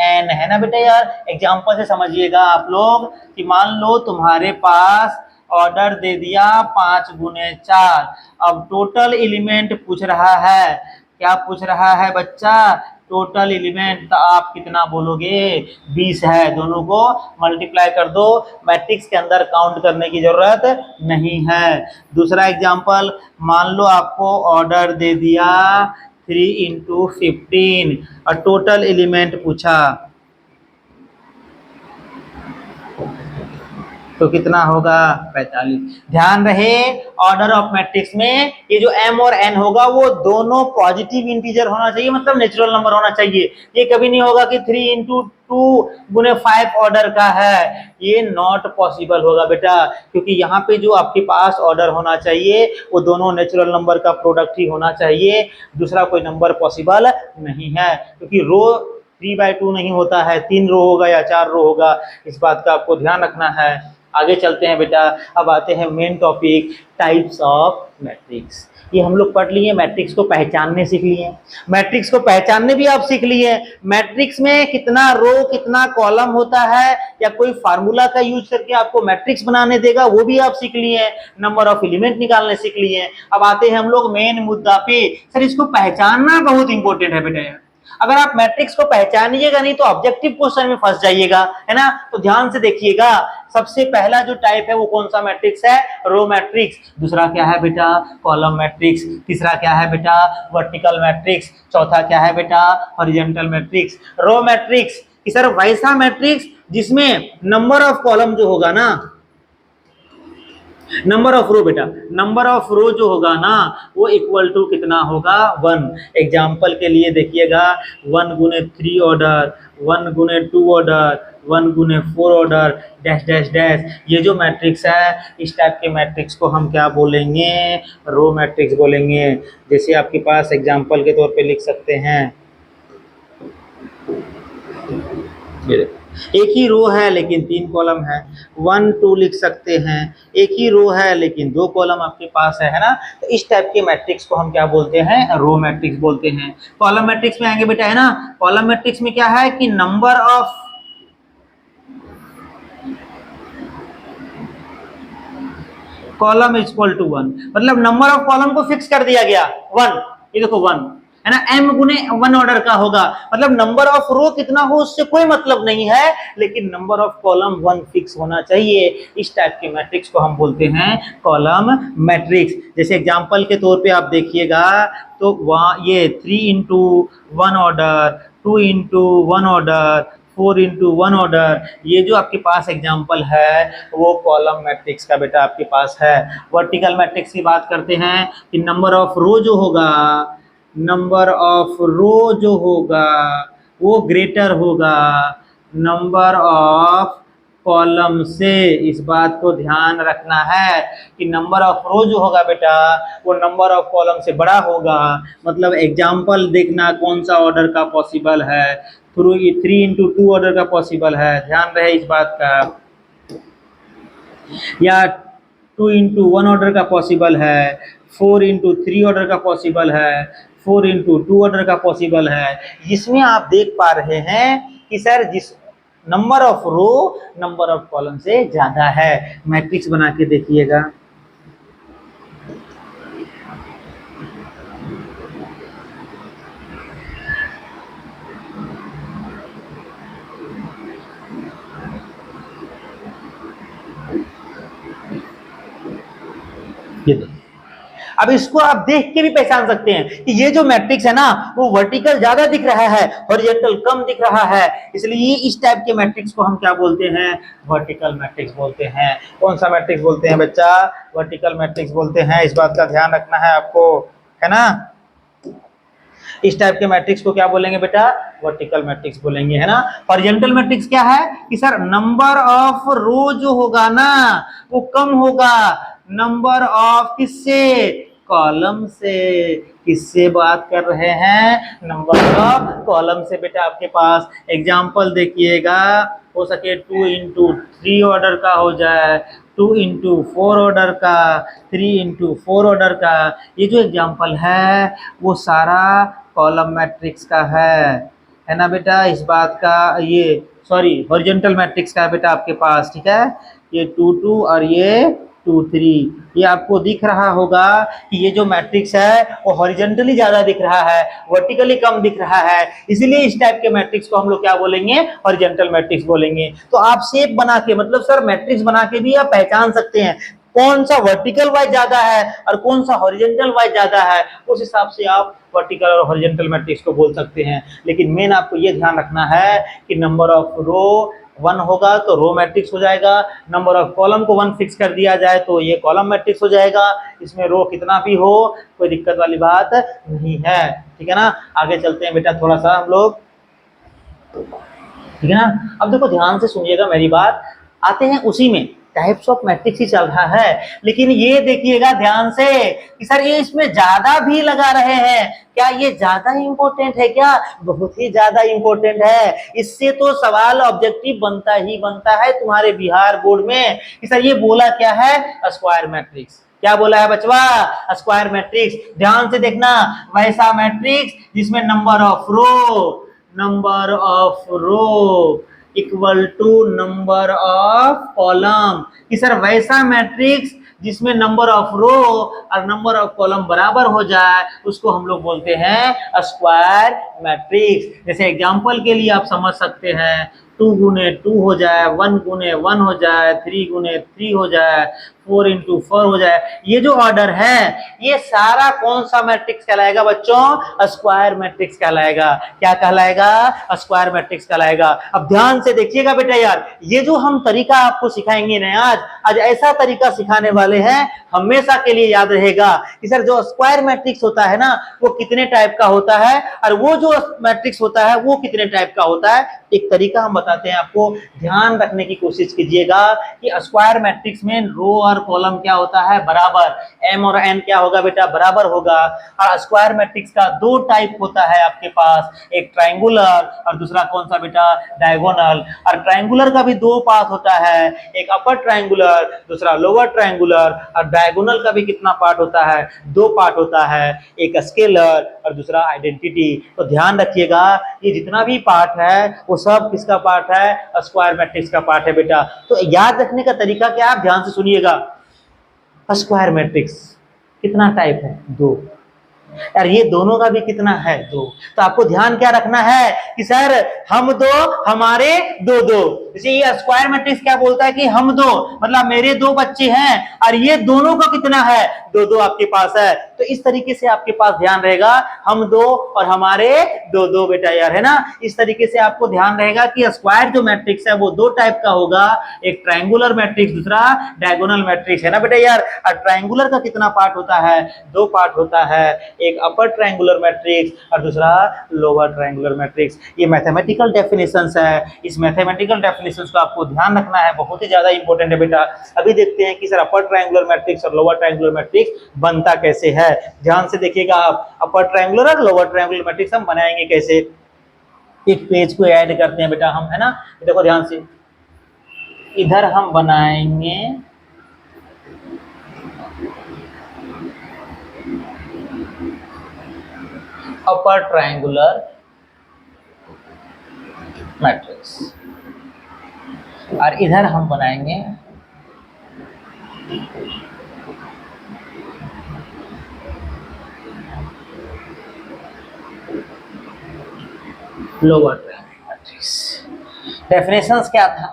n, है ना बेटा। यार एग्जांपल से समझिएगा आप लोग कि मान लो तुम्हारे पास ऑर्डर दे दिया 5 गुने 4, अब टोटल एलिमेंट पूछ रहा है, क्या पूछ रहा है बच्चा टोटल एलिमेंट, तो आप कितना बोलोगे 20 है, दोनों को मल्टीप्लाई कर दो, मैट्रिक्स के अंदर काउंट करने की जरूरत नहीं है। दूसरा एग्जांपल, मान लो आपको ऑर्डर दे दिया 3 इंटू 15 और टोटल एलिमेंट पूछा, तो कितना होगा 45। ध्यान रहे ऑर्डर ऑफ मैट्रिक्स में ये जो m और n होगा वो दोनों पॉजिटिव इंटीजर होना चाहिए, मतलब नेचुरल नंबर होना चाहिए। ये कभी नहीं होगा कि 3 इंटू 2 गुने 5 ऑर्डर का है, ये नॉट पॉसिबल होगा बेटा, क्योंकि यहाँ पे जो आपके पास ऑर्डर होना चाहिए वो दोनों नेचुरल नंबर का प्रोडक्ट ही होना चाहिए, दूसरा कोई नंबर पॉसिबल नहीं है, क्योंकि रो 3/2 नहीं होता है, 3 रो होगा या 4 रो होगा, इस बात का आपको ध्यान रखना है। आगे चलते हैं बेटा, अब आते हैं main topic types of matrix. ये हम लोग पढ़ लिए, मैट्रिक्स को पहचानने सीख लिए, मैट्रिक्स को पहचानने भी आप सीख लिए, मैट्रिक्स में कितना रो कितना कॉलम होता है या कोई फार्मूला का यूज करके आपको मैट्रिक्स बनाने देगा वो भी आप सीख लिए, नंबर ऑफ एलिमेंट निकालने सीख लिए। अब आते हैं हम लोग मेन मुद्दा पे, सर इसको पहचानना बहुत इंपॉर्टेंट है बेटा। अगर आप मैट्रिक्स को पहचानिएगा नहीं तो ऑब्जेक्टिव क्वेश्चन में फंस जाइएगा, है ना। तो ध्यान से देखिएगा, सबसे पहला जो टाइप है वो कौन सा मैट्रिक्स है, रो मैट्रिक्स। दूसरा क्या है बेटा, कॉलम मैट्रिक्स। तीसरा क्या है बेटा, वर्टिकल मैट्रिक्स। चौथा क्या है बेटा, हॉरिजॉन्टल मैट्रिक्स। रो मैट्रिक्स कि सर वैसा मैट्रिक्स जिसमें नंबर ऑफ कॉलम जो होगा ना, नंबर ऑफ रो बेटा, नंबर ऑफ रो जो होगा ना वो इक्वल टू कितना होगा 1। एग्जाम्पल के लिए देखिएगा 1 गुने 3 ऑर्डर, 1 गुने 2 ऑर्डर, 1 गुने 4 ऑर्डर, डैश डैश डैश। ये जो मैट्रिक्स है इस टाइप के मैट्रिक्स को हम क्या बोलेंगे, रो मैट्रिक्स बोलेंगे। जैसे आपके पास एग्जाम्पल के तौर पे लिख सकते हैं, एक ही रो है लेकिन 3 कॉलम है, 1 2 लिख सकते हैं, एक ही रो है लेकिन 2 कॉलम आपके पास है ना। तो इस टाइप के मैट्रिक्स को हम क्या बोलते हैं, रो मैट्रिक्स बोलते हैं। कॉलम मैट्रिक्स में आएंगे बेटा, है ना। कॉलम मैट्रिक्स में क्या है कि number of column equal to 1, मतलब नंबर ऑफ कॉलम को फिक्स कर दिया गया 1। ये देखो 1 है ना, m गुने 1 ऑर्डर का होगा, मतलब नंबर ऑफ रो कितना हो उससे कोई मतलब नहीं है, लेकिन नंबर ऑफ कॉलम 1 फिक्स होना चाहिए। इस टाइप के मैट्रिक्स को हम बोलते हैं कॉलम मैट्रिक्स। जैसे एग्जांपल के तौर पे आप देखिएगा तो वहाँ ये 3 into 1 order, 2 into 1 order, 4 into 1 order, ये जो आपके पास एग्जाम्पल है वो कॉलम मैट्रिक्स का बेटा आपके पास है। वर्टिकल मैट्रिक्स की बात करते हैं कि नंबर ऑफ रो जो होगा, नंबर ऑफ रो जो होगा वो ग्रेटर होगा नंबर ऑफ कॉलम से। इस बात को ध्यान रखना है कि नंबर ऑफ रो जो होगा बेटा वो नंबर ऑफ कॉलम से बड़ा होगा। मतलब एग्जाम्पल देखना कौन सा ऑर्डर का पॉसिबल है, 3 इंटू 2 ऑर्डर का पॉसिबल है, ध्यान रहे इस बात का, या 2 इंटू 1 ऑर्डर का पॉसिबल है, 4 इंटू 3 ऑर्डर का पॉसिबल है, 4 इंटू 2 ऑर्डर का पॉसिबल है। इसमें आप देख पा रहे हैं कि सर जिस number of row number of column से ज्यादा है। मैट्रिक्स बना के देखिएगा, ये देखिए। अब इसको आप देख के भी पहचान सकते हैं कि ये जो मैट्रिक्स है ना वो वर्टिकल ज्यादा दिख रहा है, हॉरिजॉन्टल कम दिख रहा है, इसलिए इस टाइप के मैट्रिक्स को हम क्या बोलते हैं, वर्टिकल मैट्रिक्स बोलते हैं। कौन सा मैट्रिक्स बोलते हैं बच्चा, वर्टिकल मैट्रिक्स बोलते हैं। इस बात का ध्यान रखना है आपको, है ना। इस टाइप के मैट्रिक्स को क्या बोलेंगे बेटा, वर्टिकल मैट्रिक्स बोलेंगे, है ना। हॉरिजॉन्टल मैट्रिक्स क्या है कि सर नंबर ऑफ रो जो होगा ना वो कम होगा नंबर ऑफ किससे, कॉलम से। किससे बात कर रहे हैं, नंबर ऑफ कॉलम से। बेटा आपके पास एग्जाम्पल देखिएगा, हो सके 2 इंटू 3 ऑर्डर का हो जाए, 2 इंटू 4 ऑर्डर का, 3 इंटू 4 ऑर्डर का। ये जो एग्जाम्पल है वो सारा कॉलम मैट्रिक्स का है ना बेटा। इस बात का ये सॉरी हॉरिजॉन्टल मैट्रिक्स का है बेटा आपके पास, ठीक है। ये 2 2 और ये 2 3, ये आपको दिख रहा होगा कि ये जो मैट्रिक्स है वो हॉरिजॉन्टली ज्यादा दिख रहा है, वर्टिकली कम दिख रहा है, इसीलिए इस टाइप के मैट्रिक्स को हम लोग क्या बोलेंगे, हॉरिजॉन्टल मैट्रिक्स बोलेंगे। तो आप शेप बना के मतलब सर मैट्रिक्स बना के भी आप पहचान सकते हैं कौन सा वर्टिकल वाइज ज्यादा है और कौन सा हॉरिजॉन्टल वाइज ज्यादा है, उस हिसाब से आप वर्टिकल और हॉरिजॉन्टल मैट्रिक्स को बोल सकते हैं। लेकिन मेन आपको ये ध्यान रखना है कि नंबर ऑफ रो 1 होगा तो रो मैट्रिक्स हो जाएगा, नंबर ऑफ कॉलम को 1 फिक्स कर दिया जाए तो ये कॉलम मैट्रिक्स हो जाएगा। इसमें रो कितना भी हो कोई दिक्कत वाली बात नहीं है, ठीक है ना। आगे चलते हैं बेटा थोड़ा सा हम लोग, ठीक है ना। अब देखो ध्यान से सुनिएगा मेरी बात, आते हैं उसी में टाइप्स ऑफ मैट्रिक्स ही चल रहा है, लेकिन ये देखिएगा ध्यान से कि सर ये इसमें ज्यादा भी लगा रहे हैं, क्या ये ज्यादा इंपॉर्टेंट है क्या, बहुत ही ज्यादा इंपॉर्टेंट है। इससे तो सवाल ऑब्जेक्टिव बनता ही बनता है तुम्हारे बिहार बोर्ड में कि सर ये बोला क्या है, स्क्वायर मैट्रिक्स। क्या बोला है बचवा, स्क्वायर मैट्रिक्स। ध्यान से देखना, वैसा मैट्रिक्स जिसमें number of row equal to number of column, कि सर वैसा मैट्रिक्स जिसमें नंबर ऑफ रो और नंबर ऑफ कॉलम बराबर हो जाए उसको हम लोग बोलते हैं स्क्वायर मैट्रिक्स। जैसे एग्जांपल के लिए आप समझ सकते हैं 2 गुने 2 हो जाए, 1 गुने 1 हो जाए, 3 गुने 3 हो जाए, 4 इंटू 4 हो जाए। ये जो ऑर्डर है ये सारा कौन सा मैट्रिक्स कहलाएगा बच्चों? स्क्वायर मैट्रिक्स कहलाएगा। क्या कहलाएगा? स्क्वायर मैट्रिक्स कहलाएगा। अब ध्यान से देखिएगा बेटा यार, ये जो हम तरीका आपको सिखाएंगे ना आज ऐसा तरीका सिखाने वाले हैं हमेशा के लिए याद रहेगा कि सर जो स्क्वायर मैट्रिक्स होता है ना वो कितने टाइप का होता है और वो जो मैट्रिक्स होता है वो कितने टाइप का होता है। एक तरीका हम बताते हैं आपको, ध्यान रखने की कोशिश कीजिएगा कि स्क्वायर मैट्रिक्स में रो और कॉलम क्या होता है? बराबर। एम और एन क्या होगा बेटा? बराबर होगा। और स्क्वायर मैट्रिक्स का दो टाइप होता है आपके पास, एक ट्रायंगुलर और दूसरा कौन सा बेटा? डायगोनल। और ट्रायंगुलर का भी दो पार्ट होता है, एक अपर ट्रायंगुलर दूसरा लोअर ट्रायंगुलर। और डायगोनल का भी कितना पार्ट होता है? दो पार्ट होता है, एक स्केलर और दूसरा आइडेंटिटी। तो ध्यान रखिएगा ये जितना भी पार्ट है वो सब किसका पार्ट है? स्क्वायर मैट्रिक्स का पार्ट है बेटा। तो याद रखने का तरीका क्या? आप ध्यान से सुनिएगा। स्क्वायर मैट्रिक्स कितना टाइप है? दो। यार ये दोनों का भी कितना है? दो। तो आपको ध्यान क्या रखना है कि सर हम दो हमारे दो दो। जैसे ये स्क्वायर मैट्रिक्स क्या बोलता है कि हम दो मतलब मेरे दो बच्चे हैं और ये दोनों का कितना है? दो दो आपके पास है। तो इस तरीके से आपके पास ध्यान रहेगा हम दो और हमारे दो दो बेटा यार, है ना। इस तरीके से आपको ध्यान रहेगा कि स्क्वायर जो मैट्रिक्स है वो दो टाइप का होगा, एक ट्रायंगुलर मैट्रिक्स दूसरा डायगोनल मैट्रिक्स, है ना बेटा यार। और ट्रायंगुलर का कितना पार्ट होता है? दो पार्ट होता है, एक अपर ट्रायंगुलर मैट्रिक्स और दूसरा लोअर ट्रायंगुलर मैट्रिक्स। ये मैथमेटिकल डेफिनेशंस है, इस मैथमेटिकल डेफिनेशंस को आपको ध्यान रखना है, बहुत ही ज्यादा इंपॉर्टेंट है बेटा। अभी देखते हैं कि सर अपर ट्रायंगुलर मैट्रिक्स और लोअर ट्रायंगुलर मैट्रिक्स बनता कैसे है। ध्यान से देखिएगा आप, अपर ट्रायंगुलर और लोअर ट्रायंगुलर मैट्रिक्स हम बनाएंगे कैसे। एक पेज को ऐड करते हैं बेटा हम, है ना। देखो ध्यान से, इधर हम बनाएंगे अपर ट्रायंगुलर मैट्रिक्स और इधर हम बनाएंगे लोअर ट्रायंगुलर मैट्रिक्स। डेफिनेशंस क्या था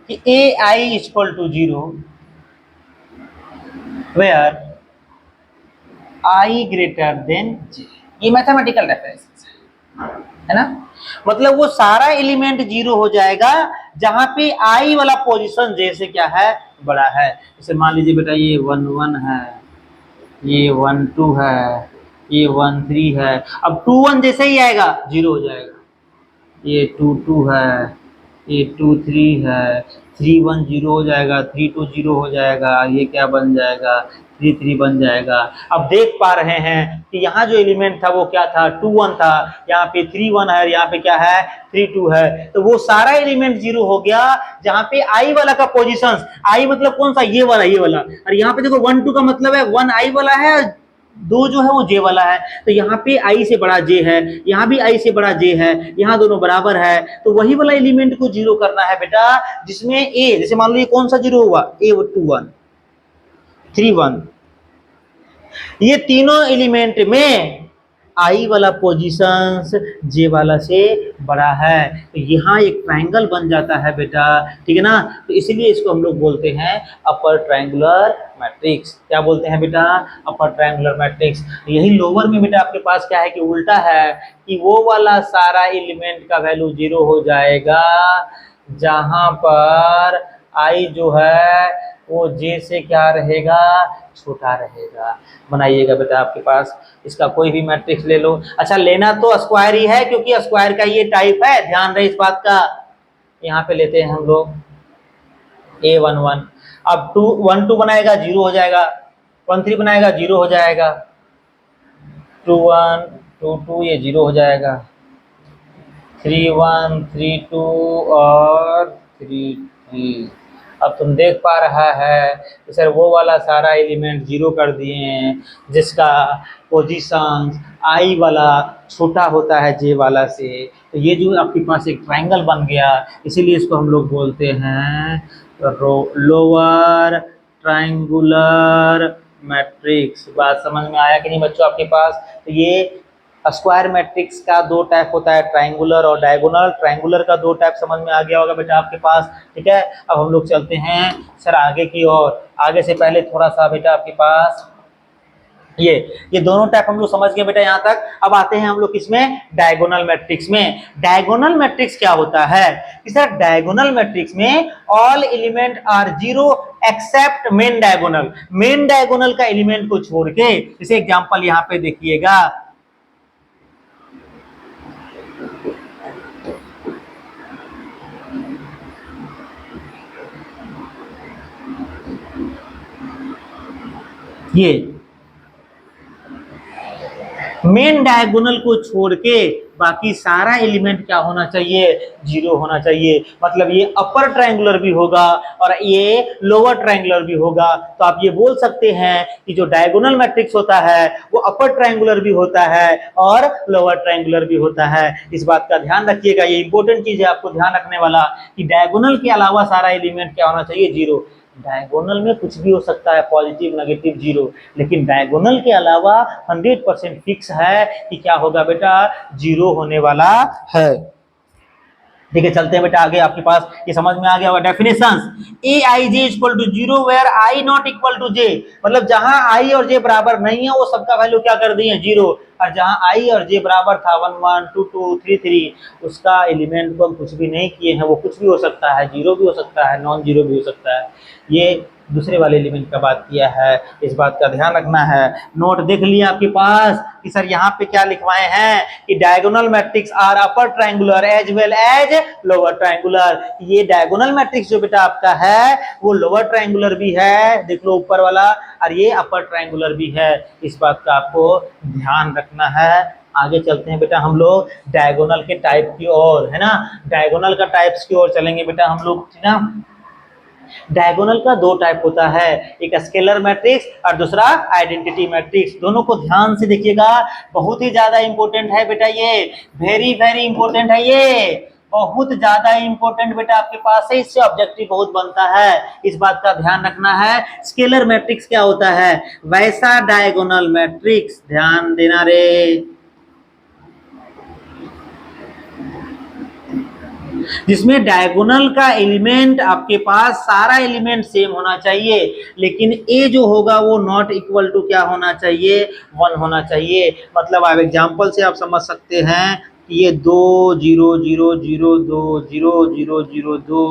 कि A I equal to 0 where I greater than J. ये मैथमेटिकल डेफिनेशन है ना। मतलब वो सारा एलिमेंट 0 हो जाएगा जहां पे आई वाला पोजीशन जे से क्या है? बड़ा है। जैसे मान लीजिए बेटा ये 1 1 है, ये 1 2 है, ये 1 3 है। अब 2 1 जैसे ही आएगा 0 हो जाएगा। ये 2 2 है, ये 2 3 है, 3 1 0 हो जाएगा, 3 2 0 हो जाएगा, ये क्या बन जाएगा? 3 3 बन जाएगा। अब देख पा रहे हैं कि यहाँ जो एलिमेंट था वो क्या था? 2 1 था, यहाँ पे 3 1 है, यहाँ पे क्या है? 3 2 है। तो वो सारा एलिमेंट 0 हो गया जहाँ पे आई वाला का पोजीशन, आई मतलब कौन सा? ये वाला, ये वाला। और यहाँ पे देखो 1 2 का मतलब है 1 आई वाला है, दो जो है वो जे वाला है। तो यहाँ पे आई से बड़ा जे है, यहाँ भी आई से बड़ा जे है, यहाँ दोनों बराबर है। तो वही वाला एलिमेंट को 0 करना है बेटा जिसमें ए, जैसे मान लो ये कौन सा 0 हुआ? ए 2 1 3 1। ये तीनों एलिमेंट में आई वाला पोजीशंस जे वाला से बड़ा है, तो यहाँ एक ट्रायंगल बन जाता है बेटा, ठीक है ना। तो इसीलिए इसको हम लोग बोलते हैं अपर ट्रायंगुलर मैट्रिक्स। क्या बोलते हैं बेटा? Upper triangular matrix. यही लोअर में बेटा आपके पास क्या है कि उल्टा है कि वो वाला सारा एलिमेंट का वैल्यू 0 हो जाएगा जहां पर आई जो है वो जे से क्या रहेगा? छोटा रहेगा। बनाइएगा बेटा आपके पास इसका कोई भी मैट्रिक्स ले लो। अच्छा लेना तो स्क्वायर ही है क्योंकि स्क्वायर का ये टाइप है, ध्यान रहे इस बात का। यहाँ पे लेते हैं हम लोग a 1 1। अब 2 1 2 बनाएगा 0 हो जाएगा, 1 3 बनाएगा 0 हो जाएगा, 2 1 2 2 ये 0 हो जाएगा, 3 1 3 2 और 3 3। अब तुम देख पा रहा है कि सर वो वाला सारा एलिमेंट 0 कर दिए हैं जिसका पोजीशन आई वाला छोटा होता है जे वाला से। तो ये जो आपके पास एक ट्रायंगल बन गया, इसीलिए इसको हम लोग बोलते हैं लोअर ट्रायंगुलर मैट्रिक्स। बात समझ में आया कि नहीं बच्चों आपके पास? तो ये स्क्वायर मैट्रिक्स का दो टाइप होता है, ट्रायंगुलर और डायगोनल। ट्रायंगुलर का दो टाइप समझ में आ गया होगा बेटा आपके पास, ठीक है। अब हम लोग चलते हैं सर आगे की ओर। आगे से पहले थोड़ा सा बेटा आपके पास ये दोनों टाइप हम लोग समझ गए बेटा यहाँ तक। अब आते हैं हम लोग किसमें, डायगोनल मैट्रिक्स में। डायगोनल मैट्रिक्स क्या होता है कि सर डायगोनल मैट्रिक्स में all element are zero except main diagonal. Main diagonal का एलिमेंट को छोड़ के, जैसे एग्जांपल यहाँ पे देखिएगा, ये मेन डायगोनल को छोड़ के बाकी सारा एलिमेंट क्या होना चाहिए, जीरो होना चाहिए। मतलब ये अपर ट्रायंगुलर भी होगा और ये लोअर ट्रायंगुलर भी होगा। तो आप ये बोल सकते हैं कि जो डायगोनल मैट्रिक्स होता है वो अपर ट्रायंगुलर भी होता है और लोअर ट्रायंगुलर भी होता है। इस बात का ध्यान रखिएगा, ये इंपॉर्टेंट चीज है आपको ध्यान रखने वाला, कि डायगोनल के अलावा सारा एलिमेंट क्या होना चाहिए, जीरो। डायगोनल में कुछ भी हो सकता है, पॉजिटिव नेगेटिव जीरो, लेकिन डायगोनल के अलावा 100% फिक्स है कि क्या होगा बेटा, जीरो होने वाला है। ठीक है, चलते हैं बेटा आगे। आपके पास ये समझ में आ गया होगा definitions. A I J equal to zero where I not equal to J, मतलब जहां आई और जे बराबर नहीं है वो सबका वैल्यू क्या कर दिए, जीरो। और जहां आई और जे बराबर था 1 1 2 2 3 3, उसका एलिमेंट को हम कुछ भी नहीं किए हैं, वो कुछ भी हो सकता है, जीरो भी हो सकता है, नॉन जीरो भी हो सकता है। ये दूसरे वाले एलिमेंट का बात किया है, इस बात का ध्यान रखना है। नोट देख लिया आपके पास कि सर यहाँ पे क्या लिखवाए हैं कि diagonal matrix are upper triangular as well as lower triangular. ये डायगोनल मैट्रिक्स जो बेटा आपका है वो लोअर ट्रायंगुलर भी है, देख लो ऊपर वाला, और ये अपर ट्रायंगुलर भी है। इस बात का आपको ध्यान रखना है। आगे चलते हैं बेटा हम लोग डायगोनल के टाइप की ओर, है ना। डायगोनल का टाइप्स की ओर चलेंगे बेटा हम लोग, ठीक ना। डायगोनल का दो टाइप होता है, एक स्केलर मैट्रिक्स और दूसरा आइडेंटिटी मैट्रिक्स। दोनों को ध्यान से देखिएगा, बहुत ही ज्यादा इंपॉर्टेंट है बेटा ये, वेरी वेरी इंपॉर्टेंट है ये, बहुत ज्यादा इंपॉर्टेंट बेटा आपके पास है, इससे ऑब्जेक्टिव बहुत बनता है। इस बात का ध्यान रखना है। स्केलर मैट्रिक्स क्या होता है, वैसा डायगोनल मैट्रिक्स, ध्यान देना रे, जिसमें डायगोनल का एलिमेंट आपके पास सारा एलिमेंट सेम होना चाहिए, लेकिन ए जो होगा वो नॉट इक्वल टू क्या होना चाहिए, 1 होना चाहिए। मतलब आप एग्जांपल से आप समझ सकते हैं कि ये 2 0 0 0 2 0 0 0 2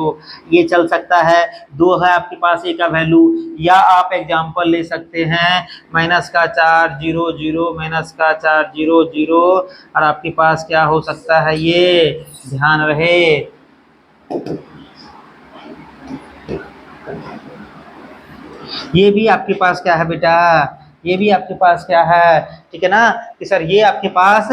ये चल सकता है, 2 है आपके पास ए का वैल्यू। या आप एग्जांपल ले सकते हैं -4 0 0 -4 0 0, और आपके पास क्या हो सकता है, ये ध्यान रहे, ये भी आपके पास क्या है बेटा, ये भी आपके पास क्या है, ठीक है ना, कि सर ये आपके पास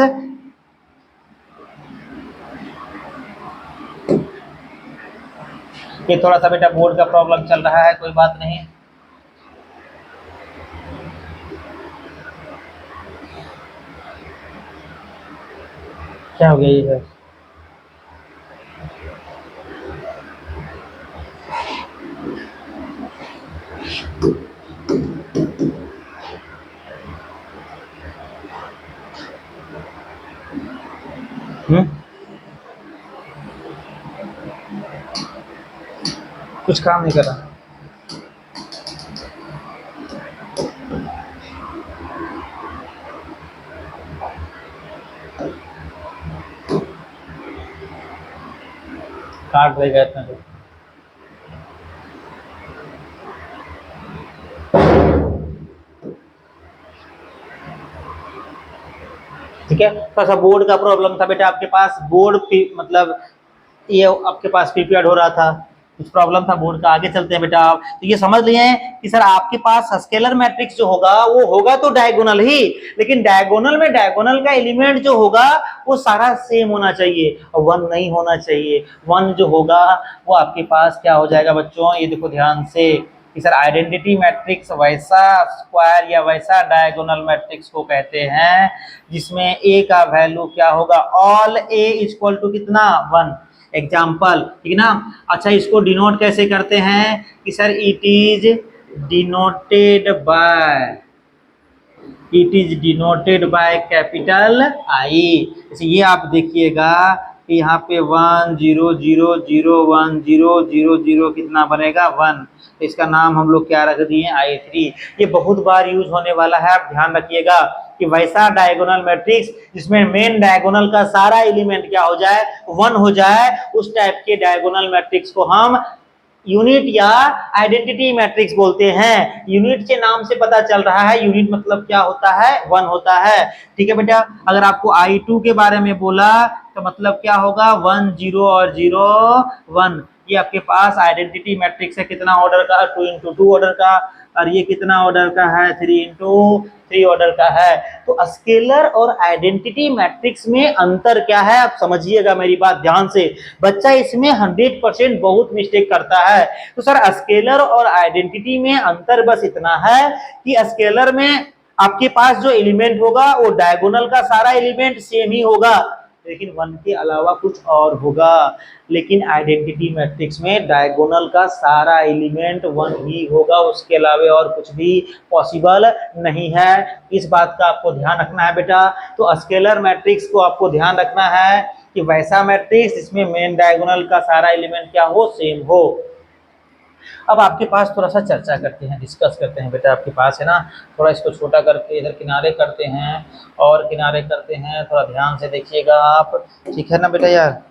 ये थोड़ा सा बेटा बोर्ड का प्रॉब्लम चल रहा है, कोई बात नहीं। क्या हो गया ये है, कुछ काम नहीं कर रहा। काट देगा इतना तो। ठीक है, थोड़ा सा बोर्ड का प्रॉब्लम था बेटा आपके पास, बोर्ड मतलब ये आपके पास प्रिपेयर हो रहा था, कुछ प्रॉब्लम था बोर्ड का। आगे चलते हैं बेटा आप, तो ये समझ लिए कि सर आपके पास स्केलर मैट्रिक्स जो होगा वो होगा तो डायगोनल ही, लेकिन डायगोनल में डायगोनल का एलिमेंट जो होगा वो सारा सेम होना चाहिए और 1 नहीं होना चाहिए। 1 जो होगा वो आपके पास क्या हो जाएगा बच्चों, ये देखो ध्यान से कि सर आइडेंटिटी मैट्रिक्स वैसा स्क्वायर या वैसा डायगोनल मैट्रिक्स को कहते हैं जिसमें ए का वैल्यू क्या होगा, ऑल ए इक्वल टू कितना, 1। एग्जाम्पल, ठीक ना। अच्छा, इसको डिनोट कैसे करते हैं कि sir it is denoted by it is denoted by capital I. जैसे ये आप देखिएगा कि यहाँ पे 1 0 0 0 1 0 0 0 कितना बनेगा 1, तो इसका नाम हम लोग क्या रख दिए I3। ये बहुत बार यूज होने वाला है, आप ध्यान रखिएगा कि वैसा डायगोनल मैट्रिक्स जिसमें मेन डायगोनल का सारा एलिमेंट क्या हो जाए 1 हो जाए, उस टाइप के डायगोनल मैट्रिक्स को हम यूनिट या आइडेंटिटी मैट्रिक्स बोलते हैं। यूनिट के नाम से पता चल रहा है, यूनिट मतलब क्या होता है 1 होता है। ठीक है बेटा, अगर आपको I2 के बारे में बोला तो मतलब क्या होगा 1 0 और 0 1। ये आपके पास आइडेंटिटी मैट्रिक्स है, कितना ऑर्डर का 2 इंटू 2 ऑर्डर का, और ये कितना ऑर्डर का है 3 इंटू 3 ऑर्डर का है। तो स्केलर और आइडेंटिटी मैट्रिक्स में अंतर क्या है आप समझिएगा मेरी बात ध्यान से, बच्चा इसमें 100% बहुत मिस्टेक करता है। तो सर स्केलर और आइडेंटिटी में अंतर बस इतना है कि स्केलर में आपके पास जो एलिमेंट होगा वो डायगोनल का सारा एलिमेंट सेम ही होगा, लेकिन 1 के अलावा कुछ और होगा। लेकिन आइडेंटिटी मैट्रिक्स में डायगोनल का सारा एलिमेंट 1 ही होगा, उसके अलावा और कुछ भी पॉसिबल नहीं है। इस बात का आपको ध्यान रखना है बेटा। तो स्केलर मैट्रिक्स को आपको ध्यान रखना है कि वैसा मैट्रिक्स जिसमें मेन डायगोनल का सारा एलिमेंट क्या हो सेम हो। अब आपके पास थोड़ा सा चर्चा करते हैं, डिस्कस करते हैं बेटा। आपके पास है ना, थोड़ा इसको छोटा करके इधर किनारे करते हैं और किनारे करते हैं, थोड़ा ध्यान से देखिएगा आप, ठीक है ना बेटा यार।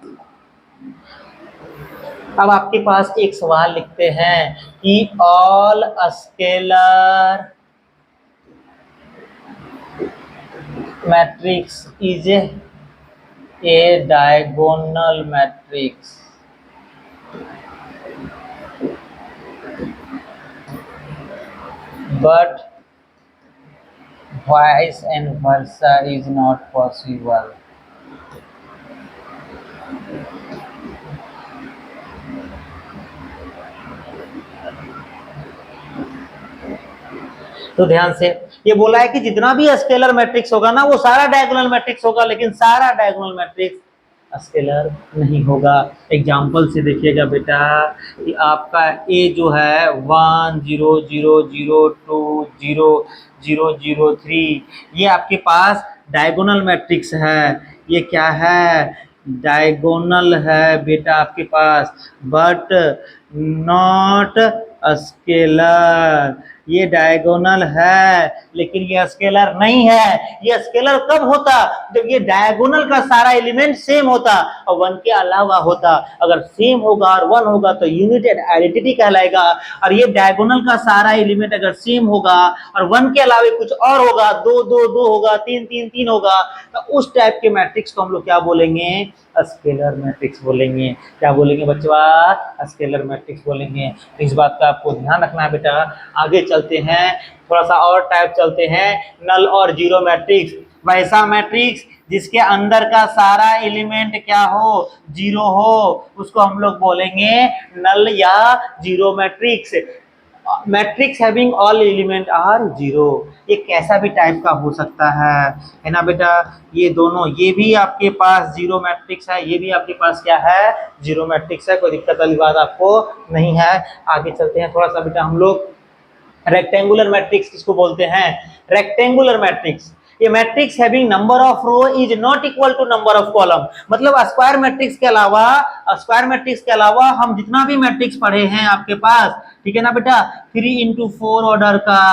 अब आपके पास एक सवाल लिखते हैं कि all scalar matrix is a diagonal matrix. But vice and versa is not possible. तो ध्यान से ये बोला है कि जितना भी स्केलर मैट्रिक्स होगा ना वो सारा डायगोनल मैट्रिक्स होगा, लेकिन सारा डायगोनल मैट्रिक्स स्केलर नहीं होगा। एग्जाम्पल से देखिएगा बेटा कि आपका ए जो है 1 0 0 0 2 0 0 0 3, ये आपके पास डायगोनल मैट्रिक्स है। ये क्या है डायगोनल है बेटा आपके पास, बट नॉट स्केलर। ये डायगोनल है लेकिन ये स्केलर नहीं है। ये स्केलर कब होता जब ये डायगोनल का सारा एलिमेंट सेम होता और 1 के अलावा होता। अगर सेम होगा और 1 होगा तो यूनिट आइडेंटिटी कहलाएगा, और ये डायगोनल का सारा एलिमेंट अगर सेम होगा और 1 के अलावा कुछ और होगा, 2 2 2 होगा, 3 3 3 होगा, तो उस टाइप के मैट्रिक्स को हम लोग क्या बोलेंगे स्केलर मैट्रिक्स बोलेंगे। क्या बोलेंगे बच्चों स्केलर मैट्रिक्स बोलेंगे। तो इस बात का आपको ध्यान रखना है बेटा। आगे चलते हैं, थोड़ा सा और टाइप चलते हैं, नल और जीरो मैट्रिक्स। वैसा मैट्रिक्स जिसके अंदर का सारा एलिमेंट क्या हो जीरो हो, उसको हम लोग बोलेंगे नल या zero matrix. Matrix having all element are zero, ये कैसा भी टाइप का हो सकता है ना बेटा। ये दोनों, ये भी आपके पास जीरो मैट्रिक्स है, ये भी आपके पास क्या है जीरो मैट्रिक्स है, कोई दिक्कत वाली बात आपको नहीं है। आगे चलते हैं थोड़ा सा बेटा हम लोग। रेक्टेंगुलर मैट्रिक्स किसको बोलते हैं रेक्टेंगुलर मैट्रिक्स। ये matrix having number of row is not equal to number of column. मतलब स्क्वायर मैट्रिक्स के अलावा हम जितना भी मैट्रिक्स पढ़े हैं आपके पास, ठीक है ना बेटा, 3 इंटू 4 ऑर्डर का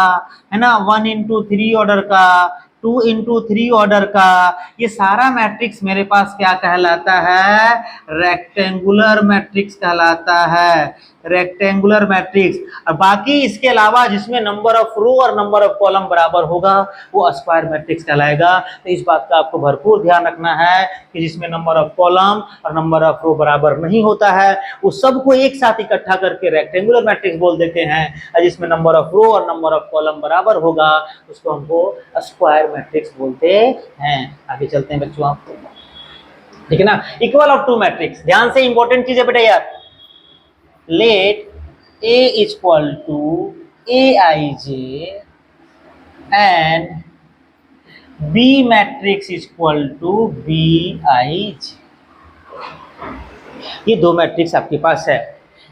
है ना, 1 इंटू 3 ऑर्डर का, 2 इंटू 3 ऑर्डर का, ये सारा मैट्रिक्स मेरे पास क्या कहलाता है रेक्टेंगुलर मैट्रिक्स कहलाता है। Rectangular matrix. और बाकी इसके अलावा जिसमें नंबर ऑफ रो और नंबर ऑफ कॉलम बराबर होगा वो स्क्वायर मैट्रिक्स कहलाएगा। तो इस बात का आपको भरपूर ध्यान रखना है कि जिसमें नंबर ऑफ कॉलम और नंबर ऑफ रो बराबर नहीं होता है उस सबको एक साथ इकट्ठा करके रेक्टेंगुलर मैट्रिक्स बोल देते हैं, और जिसमें नंबर ऑफ रो और नंबर ऑफ कॉलम बराबर होगा उसको हमको स्क्वायर मैट्रिक्स बोलते हैं। आगे चलते हैं बच्चों आपको, ठीक है ना। इक्वल ऑफ टू मैट्रिक्स, ध्यान से इंपॉर्टेंट चीज है बेटा यार। Let A equal to Aij and B matrix equal to Bij। ये दो मैट्रिक्स आपके पास है।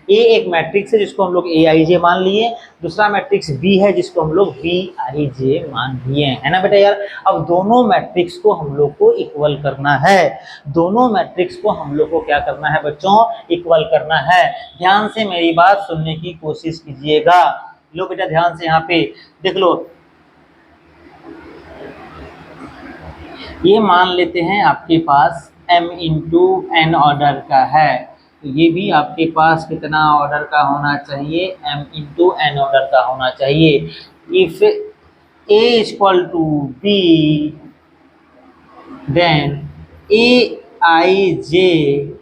ए एक मैट्रिक्स है जिसको हम लोग ए आई जे मान लिए, दूसरा मैट्रिक्स बी है जिसको हम लोग बी आई जे मान लिए, है ना बेटा यार। अब दोनों मैट्रिक्स को हम लोग को इक्वल करना है, दोनों मैट्रिक्स को हम लोग को क्या करना है बच्चों, इक्वल करना है। ध्यान से मेरी बात सुनने की कोशिश कीजिएगा। लो बेटा ध्यान से यहाँ पे देख लो, ये मान लेते हैं आपके पास m इंटू एन ऑर्डर का है, तो ये भी आपके पास कितना ऑर्डर का होना चाहिए, m इंटू एन ऑर्डर का होना चाहिए। If a equal to b then a i j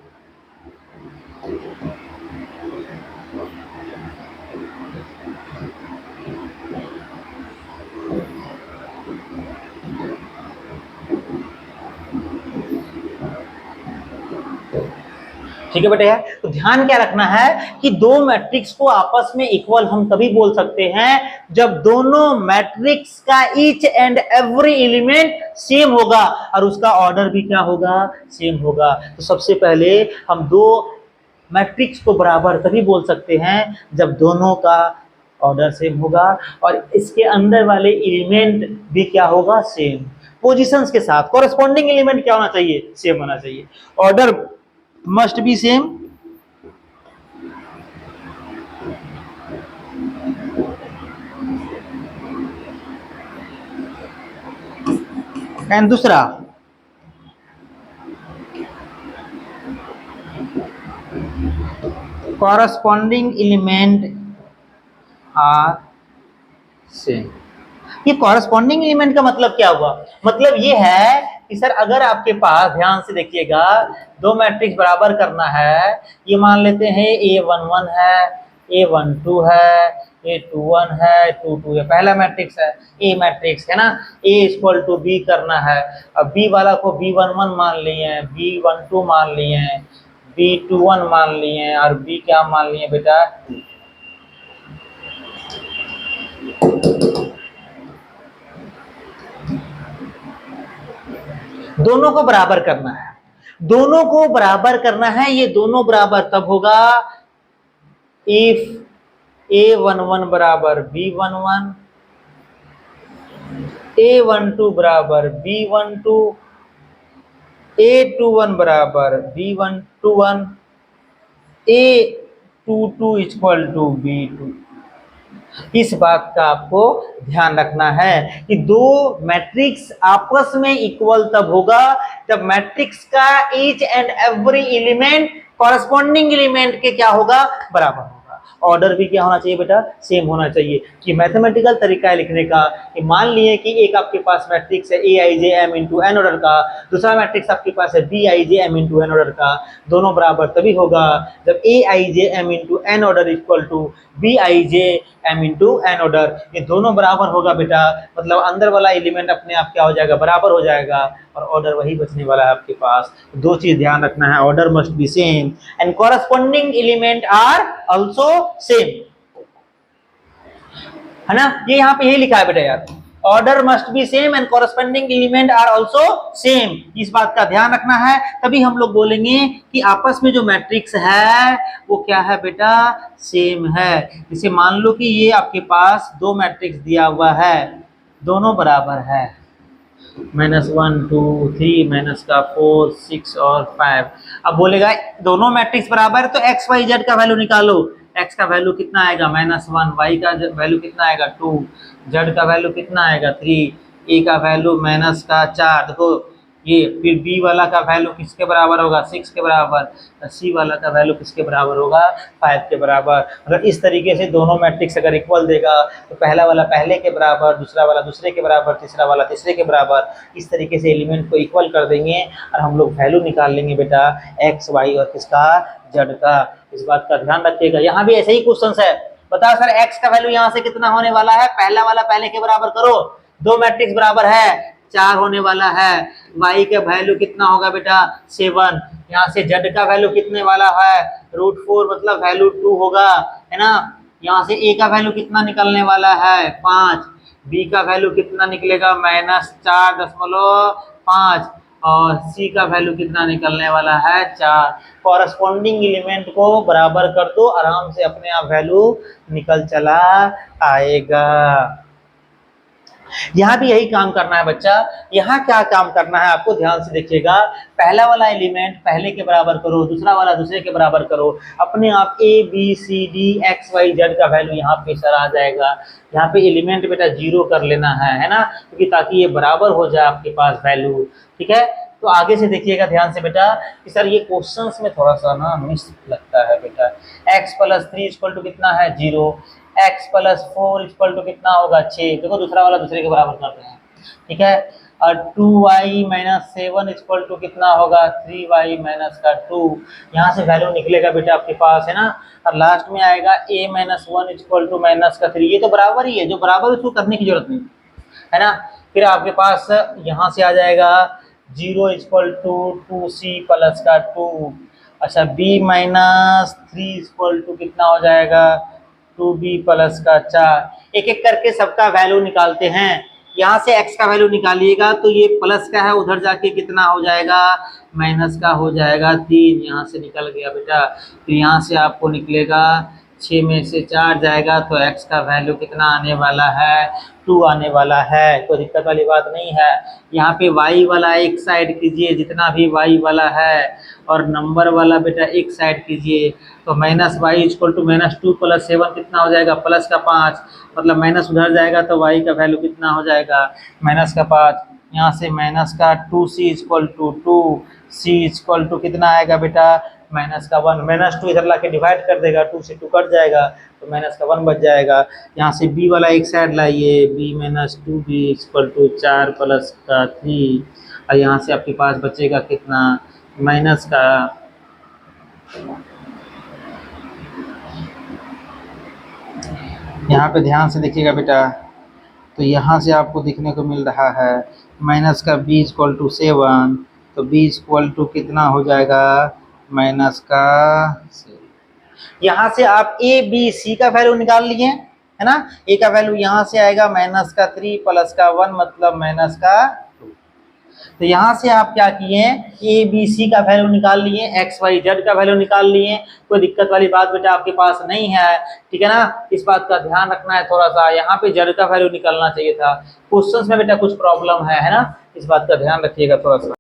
ठीक है बेटा यार। तो ध्यान क्या रखना है कि दो मैट्रिक्स को आपस में इक्वल हम तभी बोल सकते हैं जब दोनों मैट्रिक्स का each and every element same होगा और उसका ऑर्डर भी क्या होगा, सेम होगा। तो सबसे पहले हम दो मैट्रिक्स को बराबर तभी बोल सकते हैं जब दोनों का ऑर्डर सेम होगा और इसके अंदर वाले एलिमेंट भी क्या होगा, सेम पोजीशंस के साथ। कॉरेस्पॉन्डिंग एलिमेंट क्या होना चाहिए, सेम होना चाहिए। Order must be same and दूसरा corresponding element are same। ये कॉरेस्पॉन्डिंग एलिमेंट का मतलब क्या हुआ, मतलब ये है कि सर अगर आपके पास, ध्यान से देखिएगा, दो मैट्रिक्स बराबर करना है, ये मान लेते हैं A11 है, A12 है, A21 है, 22 है, पहला मैट्रिक्स है, ए मैट्रिक्स है ना। A इक्वल टू बी करना है, अब बी वाला को B11 मान लिए हैं, B12 मान लिए हैं, B21 मान लिए हैं और बी क्या मान लिए बेटा, दोनों को बराबर करना है, दोनों को बराबर करना है। ये दोनों बराबर तब होगा इफ A11 बराबर B11, A12 बराबर B12, A21 बराबर B21, A22 equal to B2। इस बात का आपको ध्यान रखना है कि दो मैट्रिक्स आपस में इक्वल तब होगा जब मैट्रिक्स का each and every element corresponding element के क्या होगा, बराबर होगा। ऑर्डर भी क्या होना चाहिए बेटा, सेम होना चाहिए। कि मैथमेटिकल तरीका है लिखने का कि मान लिए कि एक आपके पास मैट्रिक्स है A I J M into N order का, दूसरा मैट्रिक्स आपके पास है B I J M into N order का, दोनों बराबर तभी होगा जब A I J M into N order equal to B I J M into N order. ये दोनों बराबर होगा बेटा, मतलब अंदर वाला एलिमेंट अपने आप क्या हो जाएगा, बराबर हो जाएगा और ऑर्डर वही बचने वाला है आपके पास। दो चीज ध्यान रखना है, order must be same and corresponding element are also same, है ना। ये यहाँ पे यही लिखा है बेटा यार, order must be same and corresponding element are also same. इस बात का ध्यान रखना है, तभी हम लोग बोलेंगे कि आपस में जो मैट्रिक्स है वो क्या है बेटा, सेम है। जैसे मान लो कि ये आपके पास दो मैट्रिक्स दिया हुआ है, दोनों बराबर है, -1 2 3 -4 6 और 5। अब बोलेगा दोनों मैट्रिक्स बराबर है तो एक्स वाई जेड का वैल्यू निकालो। एक्स का वैल्यू कितना आएगा -1, वाई का वैल्यू कितना आएगा 2, जेड का वैल्यू कितना आएगा 3, ए का वैल्यू -4। देखो ये फिर बी वाला का वैल्यू किसके बराबर होगा, 6 के बराबर, सी वाला का वैल्यू किसके बराबर होगा, 5 के बराबर। अगर इस तरीके से दोनों मैट्रिक्स अगर इक्वल देगा तो पहला वाला पहले के बराबर, दूसरा वाला दूसरे के बराबर, तीसरा वाला तीसरे के बराबर, इस तरीके से एलिमेंट को इक्वल कर देंगे और हम लोग वैल्यू निकाल लेंगे बेटा एक्स वाई और किसका, जेड का। इस बात का ध्यान रखिएगा। यहाँ भी ऐसे ही क्वेश्चन है, बताओ सर एक्स का वैल्यू यहाँ से कितना होने वाला है, पहला वाला पहले के बराबर करो, दो मैट्रिक्स बराबर है 4 होने वाला है। y का वैल्यू कितना होगा बेटा 7, यहाँ से z का वैल्यू कितने वाला है √4, मतलब वैल्यू 2 होगा, है ना। यहाँ से a का वैल्यू कितना निकलने वाला है 5, b का वैल्यू कितना निकलेगा -4.5 और C का वैल्यू कितना निकलने वाला है 4। कॉरस्पॉन्डिंग एलिमेंट को बराबर कर दो, आराम से अपने आप वैल्यू निकल चला आएगा। यहाँ भी यही काम करना है बच्चा। यहाँ क्या काम करना है आपको ध्यान से देखिएगा। पहला वाला एलिमेंट पहले के बराबर करो, दूसरा वाला दूसरे के बराबर करो, अपने आप A B C D X Y Z का वैल्यू यहाँ पे सर आ जाएगा। यहाँ पे एलिमेंट बेटा 0 कर लेना है ना, क्योंकि ताकि ये बराबर हो जाए आपके पास वैल्यू। ठीक है, तो आगे से देखिएगा ध्यान से बेटा कि सर ये क्वेश्चंस में थोड़ा सा ना मिस लगता है बेटा। x + 3 = कितना है 0, x + 4 = कितना होगा 6। देखो दूसरा वाला दूसरे के बराबर कर रहे हैं। ठीक है, और 2y - 7 = कितना होगा 3y - 2। यहाँ से वैल्यू निकलेगा बेटा आपके पास है ना, और लास्ट में आएगा a - 1 = -3। ये तो बराबर ही है, जो बराबर उसको करने की जरूरत नहीं है ना। फिर आपके पास यहाँ से आ जाएगा 0 = 2c + 2। अच्छा, b - 3 = कितना हो जाएगा 2b + 4। एक एक करके सबका वैल्यू निकालते हैं। यहाँ से x का वैल्यू निकालिएगा तो ये प्लस का है, उधर जाके कितना हो जाएगा माइनस का हो जाएगा 3। यहाँ से निकल गया बेटा। तो यहाँ से आपको निकलेगा 6 में से 4 जाएगा तो x का वैल्यू कितना आने वाला है 2 आने वाला है। कोई दिक्कत वाली बात नहीं है। यहाँ पे y वाला एक साइड कीजिए, जितना भी y वाला है, और नंबर वाला बेटा एक साइड कीजिए। तो -y = -2 + 7 कितना हो जाएगा प्लस का 5, मतलब माइनस उधर जाएगा तो y का वैल्यू कितना हो जाएगा -5। यहाँ से -2c = 2, c = कितना आएगा बेटा -1। -2 इधर ला के डिवाइड कर देगा, 2 से 2 कट जाएगा तो -1 बच जाएगा। यहाँ से b वाला एक साइड लाइए, b - 2b = 4 + 3, और यहाँ से आपके पास बचेगा कितना माइनस का। यहाँ पे ध्यान से देखिएगा बेटा, तो यहाँ से आपको देखने को मिल रहा है माइनस का b = 7, तो b = कितना हो जाएगा माइनस का। यहाँ से आप a b c का वैल्यू निकाल लिए है ना। a का वैल्यू यहाँ से आएगा -3 + 1 मतलब -2। तो यहाँ से आप क्या किए a b c का वैल्यू निकाल लिए, x y z का वैल्यू निकाल लिए। कोई दिक्कत वाली बात बेटा आपके पास नहीं है। ठीक है ना, इस बात का ध्यान रखना है थोड़ा सा। यहाँ पे z का वैल्यू निकालना चाहिए था, क्वेश्चंस में बेटा कुछ प्रॉब्लम है ना, इस बात का ध्यान रखिएगा थोड़ा सा।